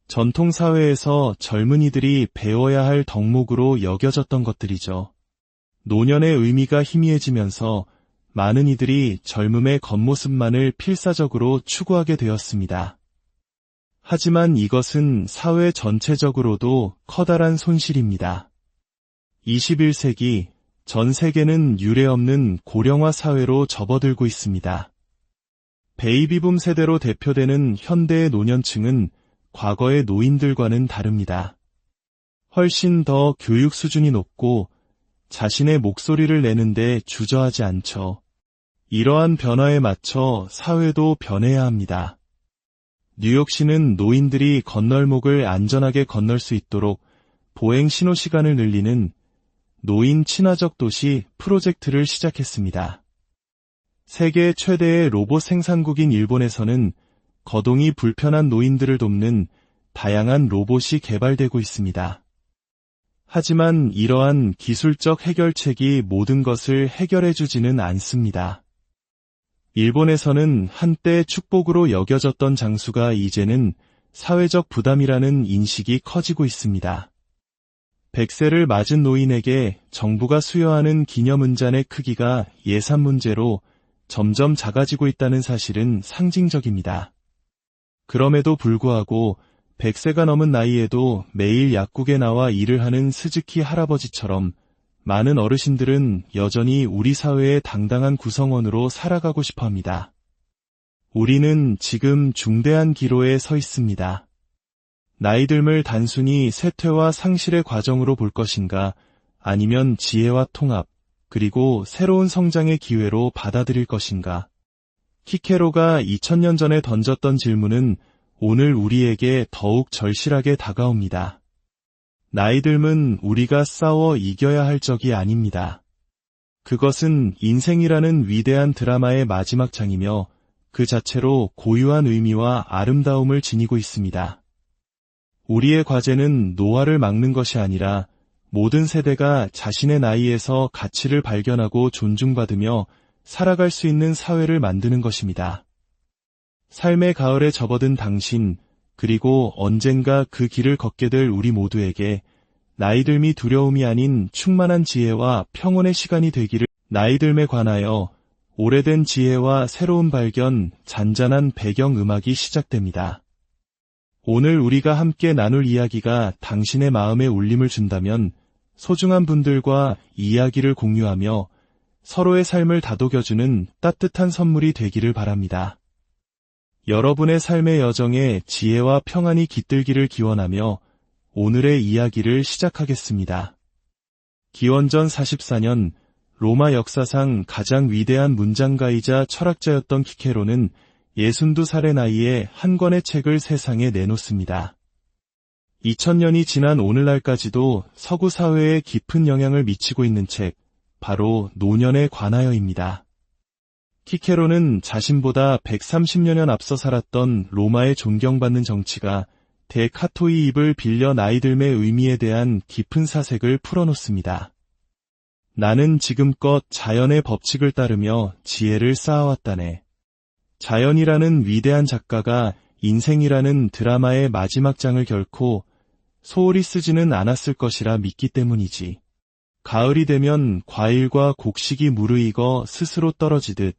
전통사회에서 젊은이들이 배워야 할 덕목으로 여겨졌던 것들이죠. 노년의 의미가 희미해지면서 많은 이들이 젊음의 겉모습만을 필사적으로 추구하게 되었습니다. 하지만 이것은 사회 전체적으로도 커다란 손실입니다. 21세기 전 세계는 유례없는 고령화 사회로 접어들고 있습니다. 베이비붐 세대로 대표되는 현대의 노년층은 과거의 노인들과는 다릅니다. 훨씬 더 교육 수준이 높고 자신의 목소리를 내는데 주저하지 않죠. 이러한 변화에 맞춰 사회도 변해야 합니다. 뉴욕시는 노인들이 건널목을 안전하게 건널 수 있도록 보행 신호 시간을 늘리는 노인 친화적 도시 프로젝트를 시작했습니다. 세계 최대의 로봇 생산국인 일본에서는 거동이 불편한 노인들을 돕는 다양한 로봇이 개발되고 있습니다. 하지만 이러한 기술적 해결책이 모든 것을 해결해주지는 않습니다. 일본에서는 한때 축복으로 여겨졌던 장수가 이제는 사회적 부담이라는 인식이 커지고 있습니다. 100세를 맞은 노인에게 정부가 수여하는 기념은잔의 크기가 예산 문제로 점점 작아지고 있다는 사실은 상징적입니다. 그럼에도 불구하고 100세가 넘은 나이에도 매일 약국에 나와 일을 하는 스즈키 할아버지처럼 많은 어르신들은 여전히 우리 사회의 당당한 구성원으로 살아가고 싶어 합니다. 우리는 지금 중대한 기로에 서 있습니다. 나이 듦을 단순히 쇠퇴와 상실의 과정으로 볼 것인가, 아니면 지혜와 통합, 그리고 새로운 성장의 기회로 받아들일 것인가. 키케로가 2000년 전에 던졌던 질문은 오늘 우리에게 더욱 절실하게 다가옵니다. 나이 듦은 우리가 싸워 이겨야 할 적이 아닙니다. 그것은 인생이라는 위대한 드라마의 마지막 장이며 그 자체로 고유한 의미와 아름다움을 지니고 있습니다. 우리의 과제는 노화를 막는 것이 아니라 모든 세대가 자신의 나이에서 가치를 발견하고 존중받으며 살아갈 수 있는 사회를 만드는 것입니다. 삶의 가을에 접어든 당신, 그리고 언젠가 그 길을 걷게 될 우리 모두에게 나이 듦이 두려움이 아닌 충만한 지혜와 평온의 시간이 되기를. 나이 듦에 관하여 오래된 지혜와 새로운 발견, 잔잔한 배경음악이 시작됩니다. 오늘 우리가 함께 나눌 이야기가 당신의 마음에 울림을 준다면 소중한 분들과 이야기를 공유하며 서로의 삶을 다독여주는 따뜻한 선물이 되기를 바랍니다. 여러분의 삶의 여정에 지혜와 평안이 깃들기를 기원하며 오늘의 이야기를 시작하겠습니다. 기원전 44년 로마 역사상 가장 위대한 문장가이자 철학자였던 키케로는 62살의 나이에 한 권의 책을 세상에 내놓습니다. 2000년이 지난 오늘날까지도 서구 사회에 깊은 영향을 미치고 있는 책, 바로 노년에 관하여입니다. 키케로는 자신보다 130여 년 앞서 살았던 로마의 존경받는 정치가 데카토의 입을 빌려 나이 듦의 의미에 대한 깊은 사색을 풀어놓습니다. 나는 지금껏 자연의 법칙을 따르며 지혜를 쌓아왔다네. 자연이라는 위대한 작가가 인생이라는 드라마의 마지막 장을 결코 소홀히 쓰지는 않았을 것이라 믿기 때문이지. 가을이 되면 과일과 곡식이 무르익어 스스로 떨어지듯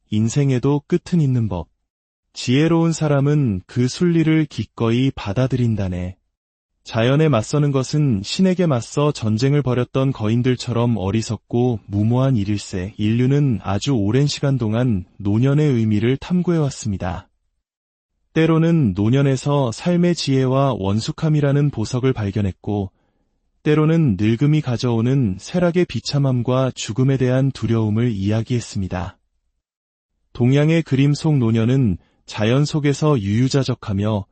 인생에도 끝은 있는 법. 지혜로운 사람은 그 순리를 기꺼이 받아들인다네. 자연에 맞서는 것은 신에게 맞서 전쟁을 벌였던 거인들처럼 어리석고 무모한 일일세. 인류는 아주 오랜 시간 동안 노년의 의미를 탐구해왔습니다. 때로는 노년에서 삶의 지혜와 원숙함이라는 보석을 발견했고, 때로는 늙음이 가져오는 쇠락의 비참함과 죽음에 대한 두려움을 이야기했습니다. 동양의 그림 속 노년은 자연 속에서 유유자적하며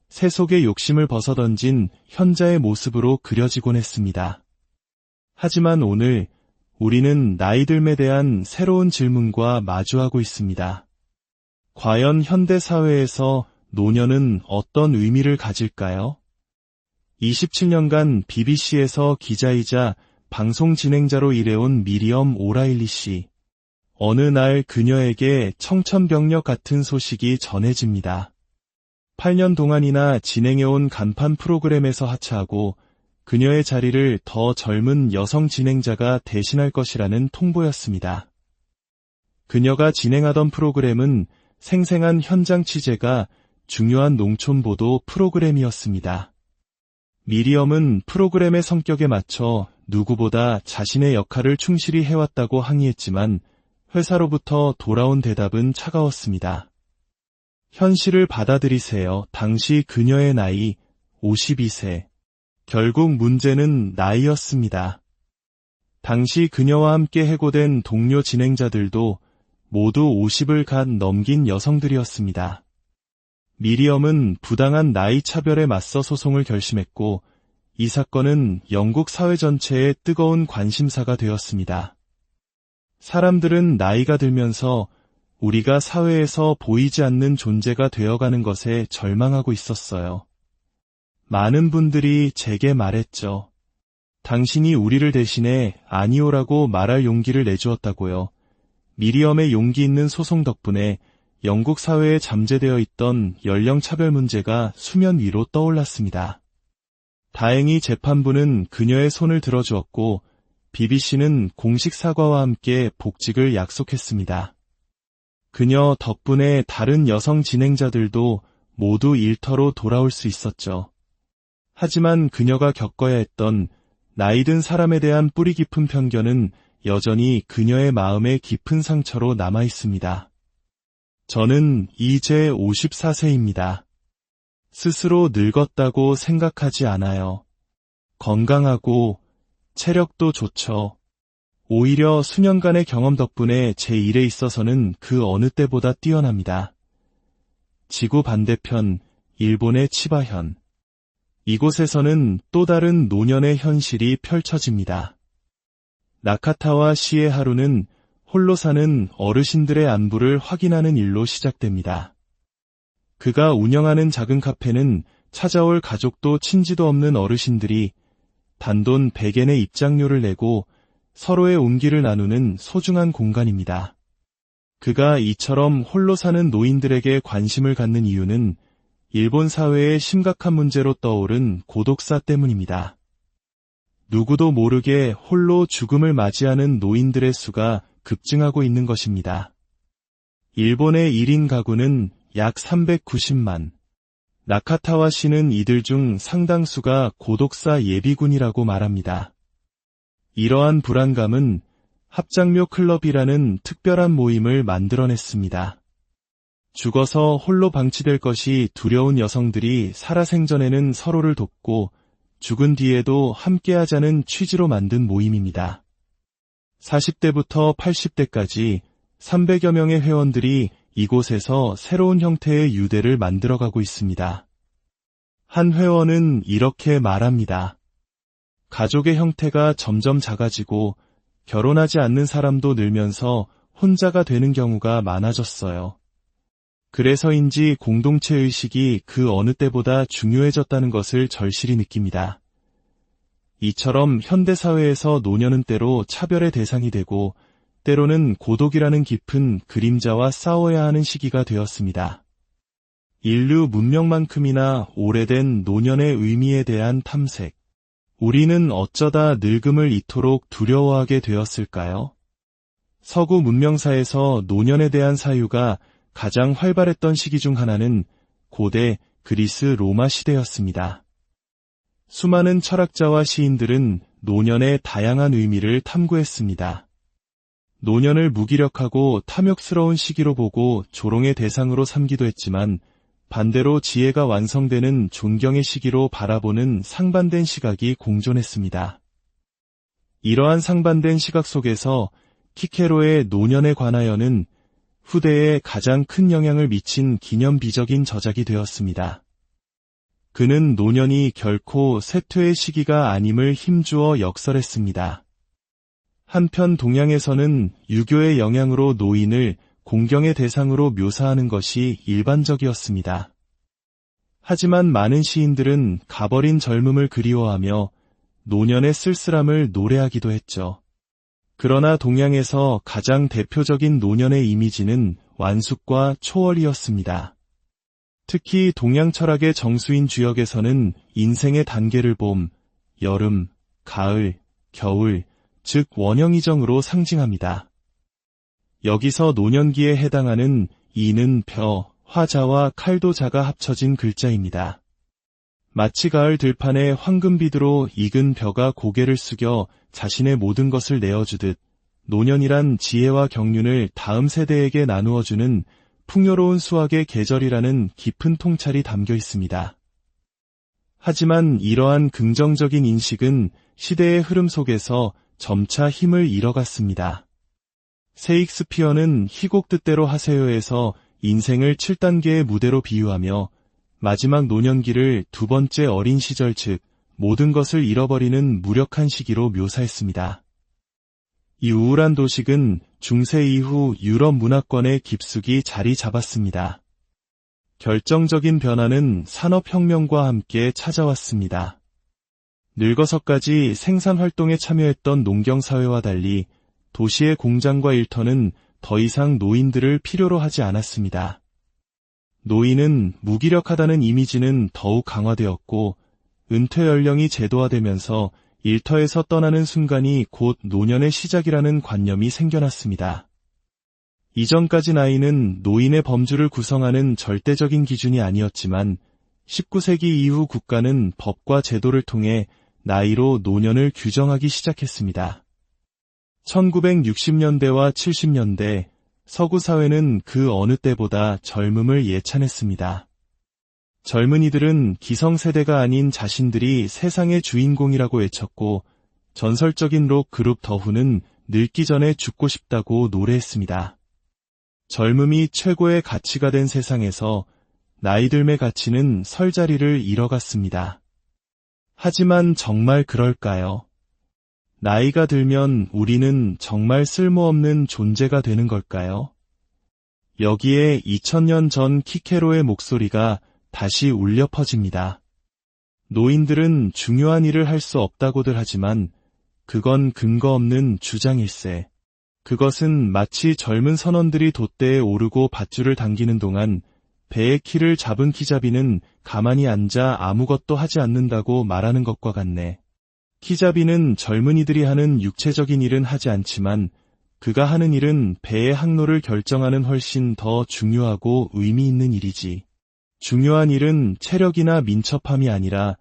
새 속의 욕심을 벗어던진 현자의 모습으로 그려지곤 했습니다. 하지만 오늘 우리는 나이듦에 대한 새로운 질문과 마주하고 있습니다. 과연 현대 사회에서 노년은 어떤 의미를 가질까요? 27년간 BBC에서 기자이자 방송 진행자로 일해온 미리엄 오라일리 씨. 어느 날 그녀에게 청천벽력 같은 소식이 전해집니다. 8년 동안이나 진행해온 간판 프로그램에서 하차하고 그녀의 자리를 더 젊은 여성 진행자가 대신할 것이라는 통보였습니다. 그녀가 진행하던 프로그램은 생생한 현장 취재가 중요한 농촌 보도 프로그램이었습니다. 미리엄은 프로그램의 성격에 맞춰 누구보다 자신의 역할을 충실히 해왔다고 항의했지만 회사로부터 돌아온 대답은 차가웠습니다. 현실을 받아들이세요. 당시 그녀의 나이 52세. 결국 문제는 나이였습니다. 당시 그녀와 함께 해고된 동료 진행자들도 모두 50을 갓 넘긴 여성들이었습니다. 미리엄은 부당한 나이 차별에 맞서 소송을 결심했고, 이 사건은 영국 사회 전체의 뜨거운 관심사가 되었습니다. 사람들은 나이가 들면서 우리가 사회에서 보이지 않는 존재가 되어가는 것에 절망하고 있었어요. 많은 분들이 제게 말했죠. 당신이 우리를 대신해 아니오라고 말할 용기를 내주었다고요. 미리엄의 용기 있는 소송 덕분에 영국 사회에 잠재되어 있던 연령차별 문제가 수면 위로 떠올랐습니다. 다행히 재판부는 그녀의 손을 들어주었고 BBC는 공식 사과와 함께 복직을 약속했습니다. 그녀 덕분에 다른 여성 진행자들도 모두 일터로 돌아올 수 있었죠. 하지만 그녀가 겪어야 했던 나이 든 사람에 대한 뿌리 깊은 편견은 여전히 그녀의 마음에 깊은 상처로 남아 있습니다. 저는 이제 54세입니다. 스스로 늙었다고 생각하지 않아요. 건강하고 체력도 좋죠. 오히려 수년간의 경험 덕분에 제 일에 있어서는 그 어느 때보다 뛰어납니다. 지구 반대편 일본의 치바현. 이곳에서는 또 다른 노년의 현실이 펼쳐집니다. 나카타와 씨의 하루는 홀로 사는 어르신들의 안부를 확인하는 일로 시작됩니다. 그가 운영하는 작은 카페는 찾아올 가족도 친지도 없는 어르신들이 단돈 100엔의 입장료를 내고 서로의 온기를 나누는 소중한 공간입니다. 그가 이처럼 홀로 사는 노인들에게 관심을 갖는 이유는 일본 사회의 심각한 문제로 떠오른 고독사 때문입니다. 누구도 모르게 홀로 죽음을 맞이하는 노인들의 수가 급증하고 있는 것입니다. 일본의 1인 가구는 약 390만. 나카타와 씨는 이들 중 상당수가 고독사 예비군이라고 말합니다. 이러한 불안감은 합장묘 클럽이라는 특별한 모임을 만들어냈습니다. 죽어서 홀로 방치될 것이 두려운 여성들이 살아생전에는 서로를 돕고 죽은 뒤에도 함께하자는 취지로 만든 모임입니다. 40대부터 80대까지 300여 명의 회원들이 이곳에서 새로운 형태의 유대를 만들어가고 있습니다. 한 회원은 이렇게 말합니다. 가족의 형태가 점점 작아지고 결혼하지 않는 사람도 늘면서 혼자가 되는 경우가 많아졌어요. 그래서인지 공동체 의식이 그 어느 때보다 중요해졌다는 것을 절실히 느낍니다. 이처럼 현대사회에서 노년은 때로 차별의 대상이 되고 때로는 고독이라는 깊은 그림자와 싸워야 하는 시기가 되었습니다. 인류 문명만큼이나 오래된 노년의 의미에 대한 탐색. 우리는 어쩌다 늙음을 이토록 두려워하게 되었을까요? 서구 문명사에서 노년에 대한 사유가 가장 활발했던 시기 중 하나는 고대 그리스 로마 시대였습니다. 수많은 철학자와 시인들은 노년의 다양한 의미를 탐구했습니다. 노년을 무기력하고 탐욕스러운 시기로 보고 조롱의 대상으로 삼기도 했지만 반대로 지혜가 완성되는 존경의 시기로 바라보는 상반된 시각이 공존했습니다. 이러한 상반된 시각 속에서 키케로의 노년에 관하여는 후대에 가장 큰 영향을 미친 기념비적인 저작이 되었습니다. 그는 노년이 결코 쇠퇴의 시기가 아님을 힘주어 역설했습니다. 한편 동양에서는 유교의 영향으로 노인을 공경의 대상으로 묘사하는 것이 일반적이었습니다. 하지만 많은 시인들은 가버린 젊음을 그리워하며 노년의 쓸쓸함을 노래하기도 했죠. 그러나 동양에서 가장 대표적인 노년의 이미지는 완숙과 초월이었습니다. 특히 동양 철학의 정수인 주역에서는 인생의 단계를 봄, 여름, 가을, 겨울, 즉 원형이정으로 상징합니다. 여기서 노년기에 해당하는 이는 벼, 화자와 칼도자가 합쳐진 글자입니다. 마치 가을 들판에 황금비두로 익은 벼가 고개를 숙여 자신의 모든 것을 내어주듯 노년이란 지혜와 경륜을 다음 세대에게 나누어주는 풍요로운 수확의 계절이라는 깊은 통찰이 담겨 있습니다. 하지만 이러한 긍정적인 인식은 시대의 흐름 속에서 점차 힘을 잃어갔습니다. 세익스피어는 희곡 뜻대로 하세요에서 인생을 7단계의 무대로 비유하며 마지막 노년기를 두 번째 어린 시절 즉 모든 것을 잃어버리는 무력한 시기로 묘사했습니다. 이 우울한 도식은 중세 이후 유럽 문화권에 깊숙이 자리 잡았습니다. 결정적인 변화는 산업혁명과 함께 찾아왔습니다. 늙어서까지 생산활동에 참여했던 농경사회와 달리 도시의 공장과 일터는 더 이상 노인들을 필요로 하지 않았습니다. 노인은 무기력하다는 이미지는 더욱 강화되었고 은퇴 연령이 제도화되면서 일터에서 떠나는 순간이 곧 노년의 시작이라는 관념이 생겨났습니다. 이전까지 나이는 노인의 범주를 구성하는 절대적인 기준이 아니었지만 19세기 이후 국가는 법과 제도를 통해 나이로 노년을 규정하기 시작했습니다. 1960년대와 70년대 서구 사회는 그 어느 때보다 젊음을 예찬했습니다. 젊은이들은 기성세대가 아닌 자신들이 세상의 주인공이라고 외쳤고 전설적인 록 그룹 더후는 늙기 전에 죽고 싶다고 노래했습니다. 젊음이 최고의 가치가 된 세상에서 나이듦의 가치는 설 자리를 잃어갔습니다. 하지만 정말 그럴까요? 나이가 들면 우리는 정말 쓸모없는 존재가 되는 걸까요? 여기에 2000년 전 키케로의 목소리가 다시 울려 퍼집니다. 노인들은 중요한 일을 할 수 없다고들 하지만 그건 근거 없는 주장일세. 그것은 마치 젊은 선원들이 돛대에 오르고 밧줄을 당기는 동안 배의 키를 잡은 키잡이는 가만히 앉아 아무것도 하지 않는다고 말하는 것과 같네. 키잡이는 젊은이들이 하는 육체적인 일은 하지 않지만 그가 하는 일은 배의 항로를 결정하는 훨씬 더 중요하고 의미 있는 일이지. 중요한 일은 체력이나 민첩함이 아니라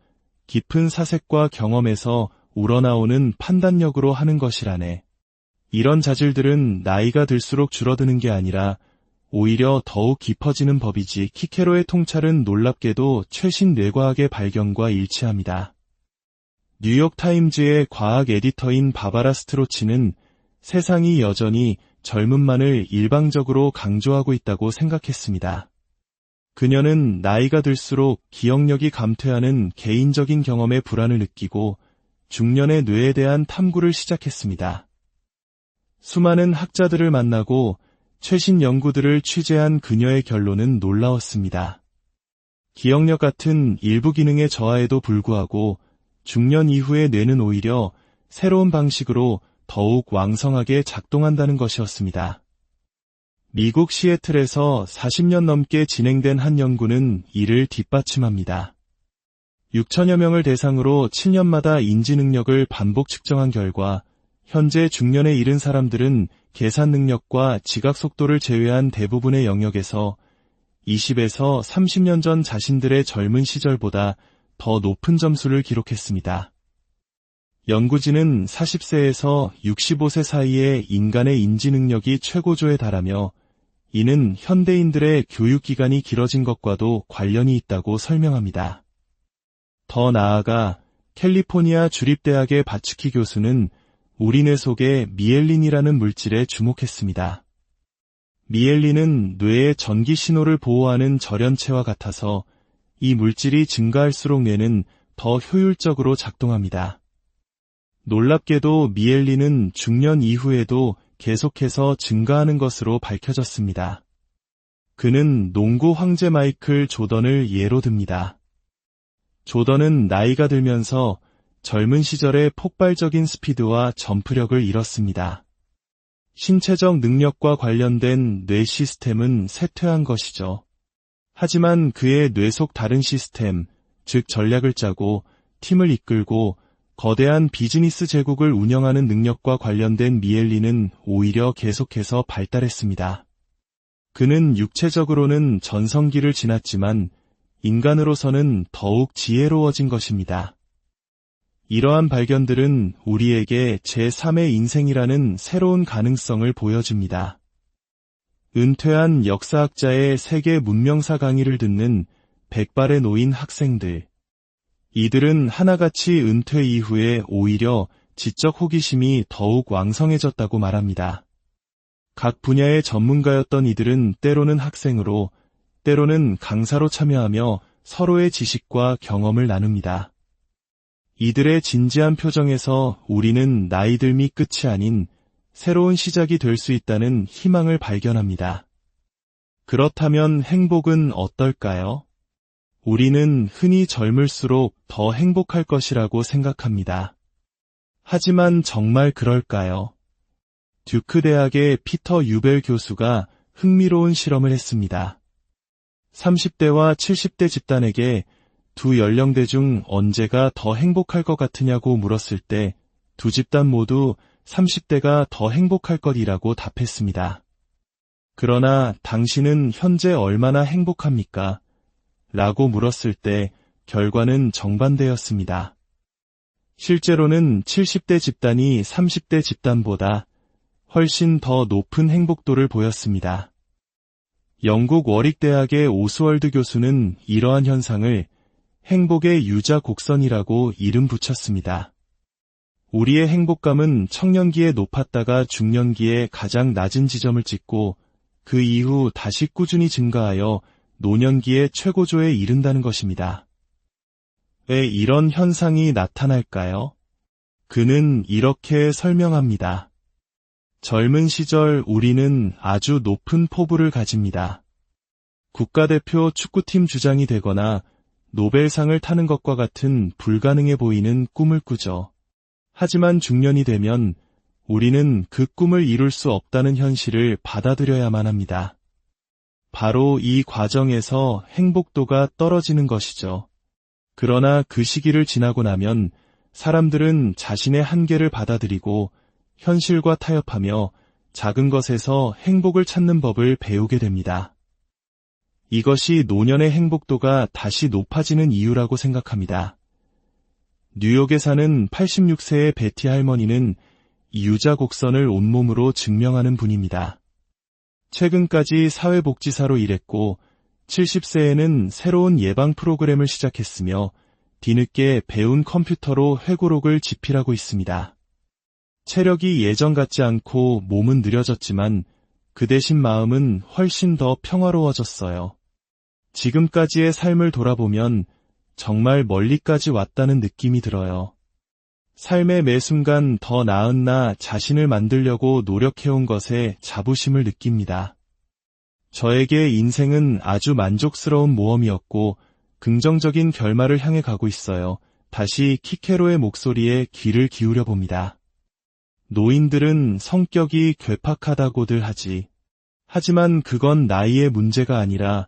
깊은 사색과 경험에서 우러나오는 판단력으로 하는 것이라네. 이런 자질들은 나이가 들수록 줄어드는 게 아니라 오히려 더욱 깊어지는 법이지. 키케로의 통찰은 놀랍게도 최신 뇌과학의 발견과 일치합니다. 뉴욕타임즈의 과학 에디터인 바바라 스트로치는 세상이 여전히 젊음만을 일방적으로 강조하고 있다고 생각했습니다. 그녀는 나이가 들수록 기억력이 감퇴하는 개인적인 경험의 불안을 느끼고 중년의 뇌에 대한 탐구를 시작했습니다. 수많은 학자들을 만나고 최신 연구들을 취재한 그녀의 결론은 놀라웠습니다. 기억력 같은 일부 기능의 저하에도 불구하고 중년 이후의 뇌는 오히려 새로운 방식으로 더욱 왕성하게 작동한다는 것이었습니다. 미국 시애틀에서 40년 넘게 진행된 한 연구는 이를 뒷받침합니다. 6천여 명을 대상으로 7년마다 인지 능력을 반복 측정한 결과 현재 중년에 이른 사람들은 계산 능력과 지각 속도를 제외한 대부분의 영역에서 20에서 30년 전 자신들의 젊은 시절보다 더 높은 점수를 기록했습니다. 연구진은 40세에서 65세 사이의 인간의 인지 능력이 최고조에 달하며 이는 현대인들의 교육기간이 길어진 것과도 관련이 있다고 설명합니다. 더 나아가 캘리포니아 주립대학의 바츠키 교수는 우리 뇌 속의 미엘린이라는 물질에 주목했습니다. 미엘린은 뇌의 전기 신호를 보호하는 절연체와 같아서 이 물질이 증가할수록 뇌는 더 효율적으로 작동합니다. 놀랍게도 미엘린은 중년 이후에도 계속해서 증가하는 것으로 밝혀졌습니다. 그는 농구 황제 마이클 조던을 예로 듭니다. 조던은 나이가 들면서 젊은 시절의 폭발적인 스피드와 점프력을 잃었습니다. 신체적 능력과 관련된 뇌 시스템은 쇠퇴한 것이죠. 하지만 그의 뇌 속 다른 시스템, 즉 전략을 짜고 팀을 이끌고 거대한 비즈니스 제국을 운영하는 능력과 관련된 미엘린은 오히려 계속해서 발달했습니다. 그는 육체적으로는 전성기를 지났지만 인간으로서는 더욱 지혜로워진 것입니다. 이러한 발견들은 우리에게 제3의 인생이라는 새로운 가능성을 보여줍니다. 은퇴한 역사학자의 세계 문명사 강의를 듣는 백발에 놓인 학생들. 이들은 하나같이 은퇴 이후에 오히려 지적 호기심이 더욱 왕성해졌다고 말합니다. 각 분야의 전문가였던 이들은 때로는 학생으로, 때로는 강사로 참여하며 서로의 지식과 경험을 나눕니다. 이들의 진지한 표정에서 우리는 나이듦이 끝이 아닌 새로운 시작이 될 수 있다는 희망을 발견합니다. 그렇다면 행복은 어떨까요? 우리는 흔히 젊을수록 더 행복할 것이라고 생각합니다. 하지만 정말 그럴까요? 듀크 대학의 피터 유벨 교수가 흥미로운 실험을 했습니다. 30대와 70대 집단에게 두 연령대 중 언제가 더 행복할 것 같으냐고 물었을 때 두 집단 모두 30대가 더 행복할 것이라고 답했습니다. 그러나 당신은 현재 얼마나 행복합니까? 라고 물었을 때 결과는 정반대였습니다. 실제로는 70대 집단이 30대 집단보다 훨씬 더 높은 행복도를 보였습니다. 영국 워릭대학의 오스월드 교수는 이러한 현상을 행복의 유자 곡선이라고 이름 붙였습니다. 우리의 행복감은 청년기에 높았다가 중년기에 가장 낮은 지점을 찍고 그 이후 다시 꾸준히 증가하여 노년기의 최고조에 이른다는 것입니다. 왜 이런 현상이 나타날까요? 그는 이렇게 설명합니다. 젊은 시절 우리는 아주 높은 포부를 가집니다. 국가대표 축구팀 주장이 되거나 노벨상을 타는 것과 같은 불가능해 보이는 꿈을 꾸죠. 하지만 중년이 되면 우리는 그 꿈을 이룰 수 없다는 현실을 받아들여야만 합니다. 바로 이 과정에서 행복도가 떨어지는 것이죠. 그러나 그 시기를 지나고 나면 사람들은 자신의 한계를 받아들이고 현실과 타협하며 작은 것에서 행복을 찾는 법을 배우게 됩니다. 이것이 노년의 행복도가 다시 높아지는 이유라고 생각합니다. 뉴욕에 사는 86세의 베티 할머니는 이 유자 곡선을 온몸으로 증명하는 분입니다. 최근까지 사회복지사로 일했고 70세에는 새로운 예방 프로그램을 시작했으며 뒤늦게 배운 컴퓨터로 회고록을 집필하고 있습니다. 체력이 예전 같지 않고 몸은 느려졌지만 그 대신 마음은 훨씬 더 평화로워졌어요. 지금까지의 삶을 돌아보면 정말 멀리까지 왔다는 느낌이 들어요. 삶의 매 순간 더 나은 나 자신을 만들려고 노력해온 것에 자부심을 느낍니다. 저에게 인생은 아주 만족스러운 모험이었고 긍정적인 결말을 향해 가고 있어요. 다시 키케로의 목소리에 귀를 기울여 봅니다. 노인들은 성격이 괴팍하다고들 하지. 하지만 그건 나이의 문제가 아니라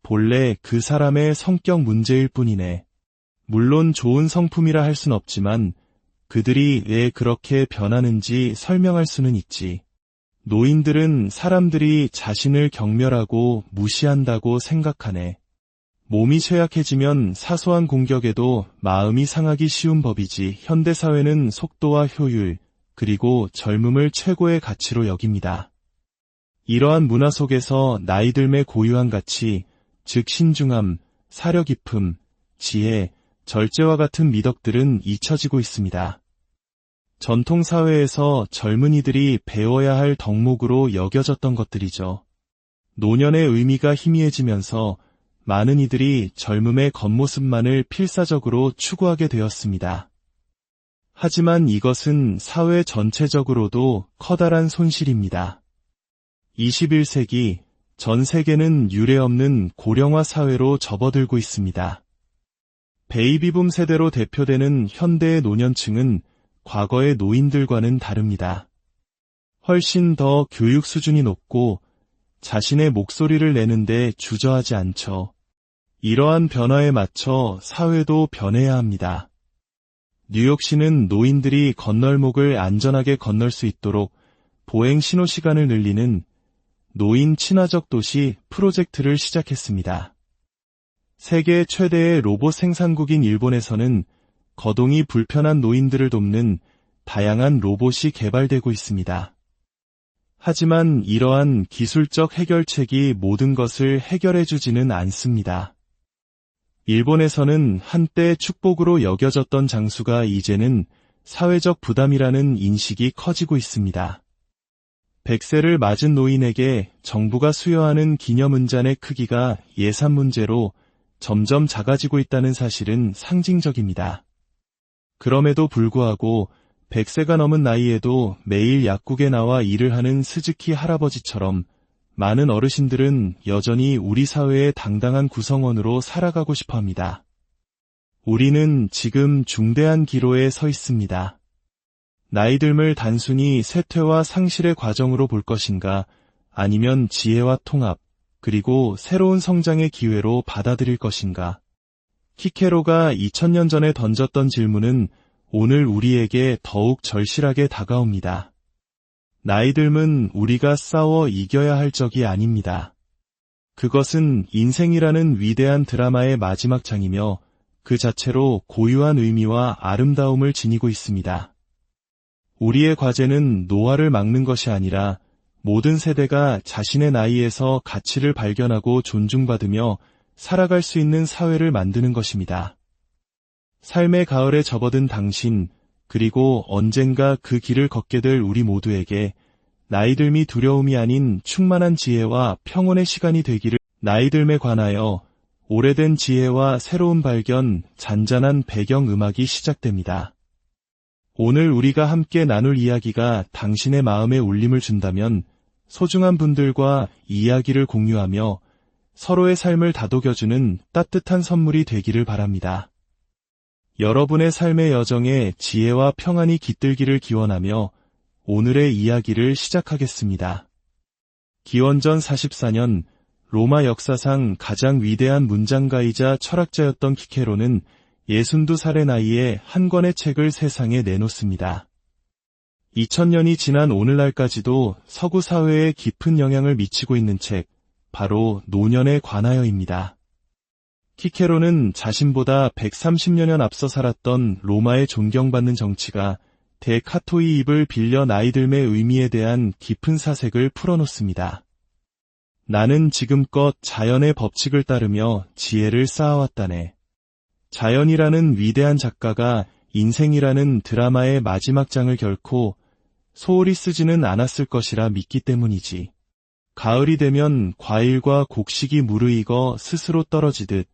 본래 그 사람의 성격 문제일 뿐이네. 물론 좋은 성품이라 할 순 없지만 그들이 왜 그렇게 변하는지 설명할 수는 있지. 노인들은 사람들이 자신을 경멸하고 무시한다고 생각하네. 몸이 쇠약해지면 사소한 공격에도 마음이 상하기 쉬운 법이지. 현대사회는 속도와 효율, 그리고 젊음을 최고의 가치로 여깁니다. 이러한 문화 속에서 나이 들매 고유한 가치, 즉 신중함, 사려 깊음, 지혜, 절제와 같은 미덕들은 잊혀지고 있습니다. 전통사회에서 젊은이들이 배워야 할 덕목으로 여겨졌던 것들이죠. 노년의 의미가 희미해지면서 많은 이들이 젊음의 겉모습만을 필사적으로 추구하게 되었습니다. 하지만 이것은 사회 전체적으로도 커다란 손실입니다. 21세기 전 세계는 유례없는 고령화 사회로 접어들고 있습니다. 베이비붐 세대로 대표되는 현대의 노년층은 과거의 노인들과는 다릅니다. 훨씬 더 교육 수준이 높고 자신의 목소리를 내는데 주저하지 않죠. 이러한 변화에 맞춰 사회도 변해야 합니다. 뉴욕시는 노인들이 건널목을 안전하게 건널 수 있도록 보행 신호 시간을 늘리는 노인 친화적 도시 프로젝트를 시작했습니다. 세계 최대의 로봇 생산국인 일본에서는 거동이 불편한 노인들을 돕는 다양한 로봇이 개발되고 있습니다. 하지만 이러한 기술적 해결책이 모든 것을 해결해주지는 않습니다. 일본에서는 한때 축복으로 여겨졌던 장수가 이제는 사회적 부담이라는 인식이 커지고 있습니다. 100세를 맞은 노인에게 정부가 수여하는 기념은잔의 크기가 예산 문제로 점점 작아지고 있다는 사실은 상징적입니다. 그럼에도 불구하고 100세가 넘은 나이에도 매일 약국에 나와 일을 하는 스즈키 할아버지처럼 많은 어르신들은 여전히 우리 사회의 당당한 구성원으로 살아가고 싶어 합니다. 우리는 지금 중대한 기로에 서 있습니다. 나이 듦을 단순히 쇠퇴와 상실의 과정으로 볼 것인가, 아니면 지혜와 통합, 그리고 새로운 성장의 기회로 받아들일 것인가. 키케로가 2000년 전에 던졌던 질문은 오늘 우리에게 더욱 절실하게 다가옵니다. 나이 듦은 우리가 싸워 이겨야 할 적이 아닙니다. 그것은 인생이라는 위대한 드라마의 마지막 장이며 그 자체로 고유한 의미와 아름다움을 지니고 있습니다. 우리의 과제는 노화를 막는 것이 아니라 모든 세대가 자신의 나이에서 가치를 발견하고 존중받으며 살아갈 수 있는 사회를 만드는 것입니다. 삶의 가을에 접어든 당신, 그리고 언젠가 그 길을 걷게 될 우리 모두에게 나이 듦이 두려움이 아닌 충만한 지혜와 평온의 시간이 되기를. 나이 듦에 관하여 오래된 지혜와 새로운 발견, 잔잔한 배경음악이 시작됩니다. 오늘 우리가 함께 나눌 이야기가 당신의 마음에 울림을 준다면 소중한 분들과 이야기를 공유하며 서로의 삶을 다독여주는 따뜻한 선물이 되기를 바랍니다. 여러분의 삶의 여정에 지혜와 평안이 깃들기를 기원하며 오늘의 이야기를 시작하겠습니다. 기원전 44년 로마 역사상 가장 위대한 문장가이자 철학자였던 키케로는 62살의 나이에 한 권의 책을 세상에 내놓습니다. 2000년이 지난 오늘날까지도 서구 사회에 깊은 영향을 미치고 있는 책, 바로 노년에 관하여입니다. 키케로는 자신보다 130여 년 앞서 살았던 로마의 존경받는 정치가 데카토의 입을 빌려 나이 듦의 의미에 대한 깊은 사색을 풀어놓습니다. 나는 지금껏 자연의 법칙을 따르며 지혜를 쌓아왔다네. 자연이라는 위대한 작가가 인생이라는 드라마의 마지막 장을 결코 소홀히 쓰지는 않았을 것이라 믿기 때문이지. 가을이 되면 과일과 곡식이 무르익어 스스로 떨어지듯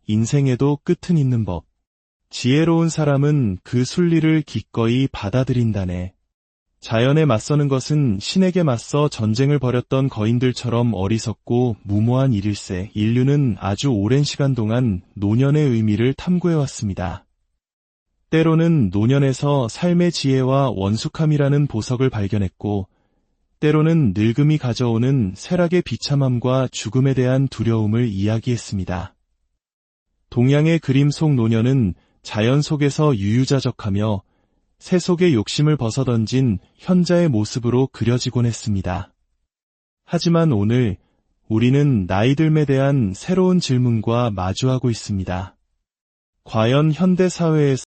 인생에도 끝은 있는 법. 지혜로운 사람은 그 순리를 기꺼이 받아들인다네. 자연에 맞서는 것은 신에게 맞서 전쟁을 벌였던 거인들처럼 어리석고 무모한 일일세. 인류는 아주 오랜 시간 동안 노년의 의미를 탐구해왔습니다. 때로는 노년에서 삶의 지혜와 원숙함이라는 보석을 발견했고, 때로는 늙음이 가져오는 쇠락의 비참함과 죽음에 대한 두려움을 이야기했습니다. 동양의 그림 속 노년은 자연 속에서 유유자적하며 새 속의 욕심을 벗어던진 현자의 모습으로 그려지곤 했습니다. 하지만 오늘 우리는 나이 듦에 대한 새로운 질문과 마주하고 있습니다. 과연 현대 사회에서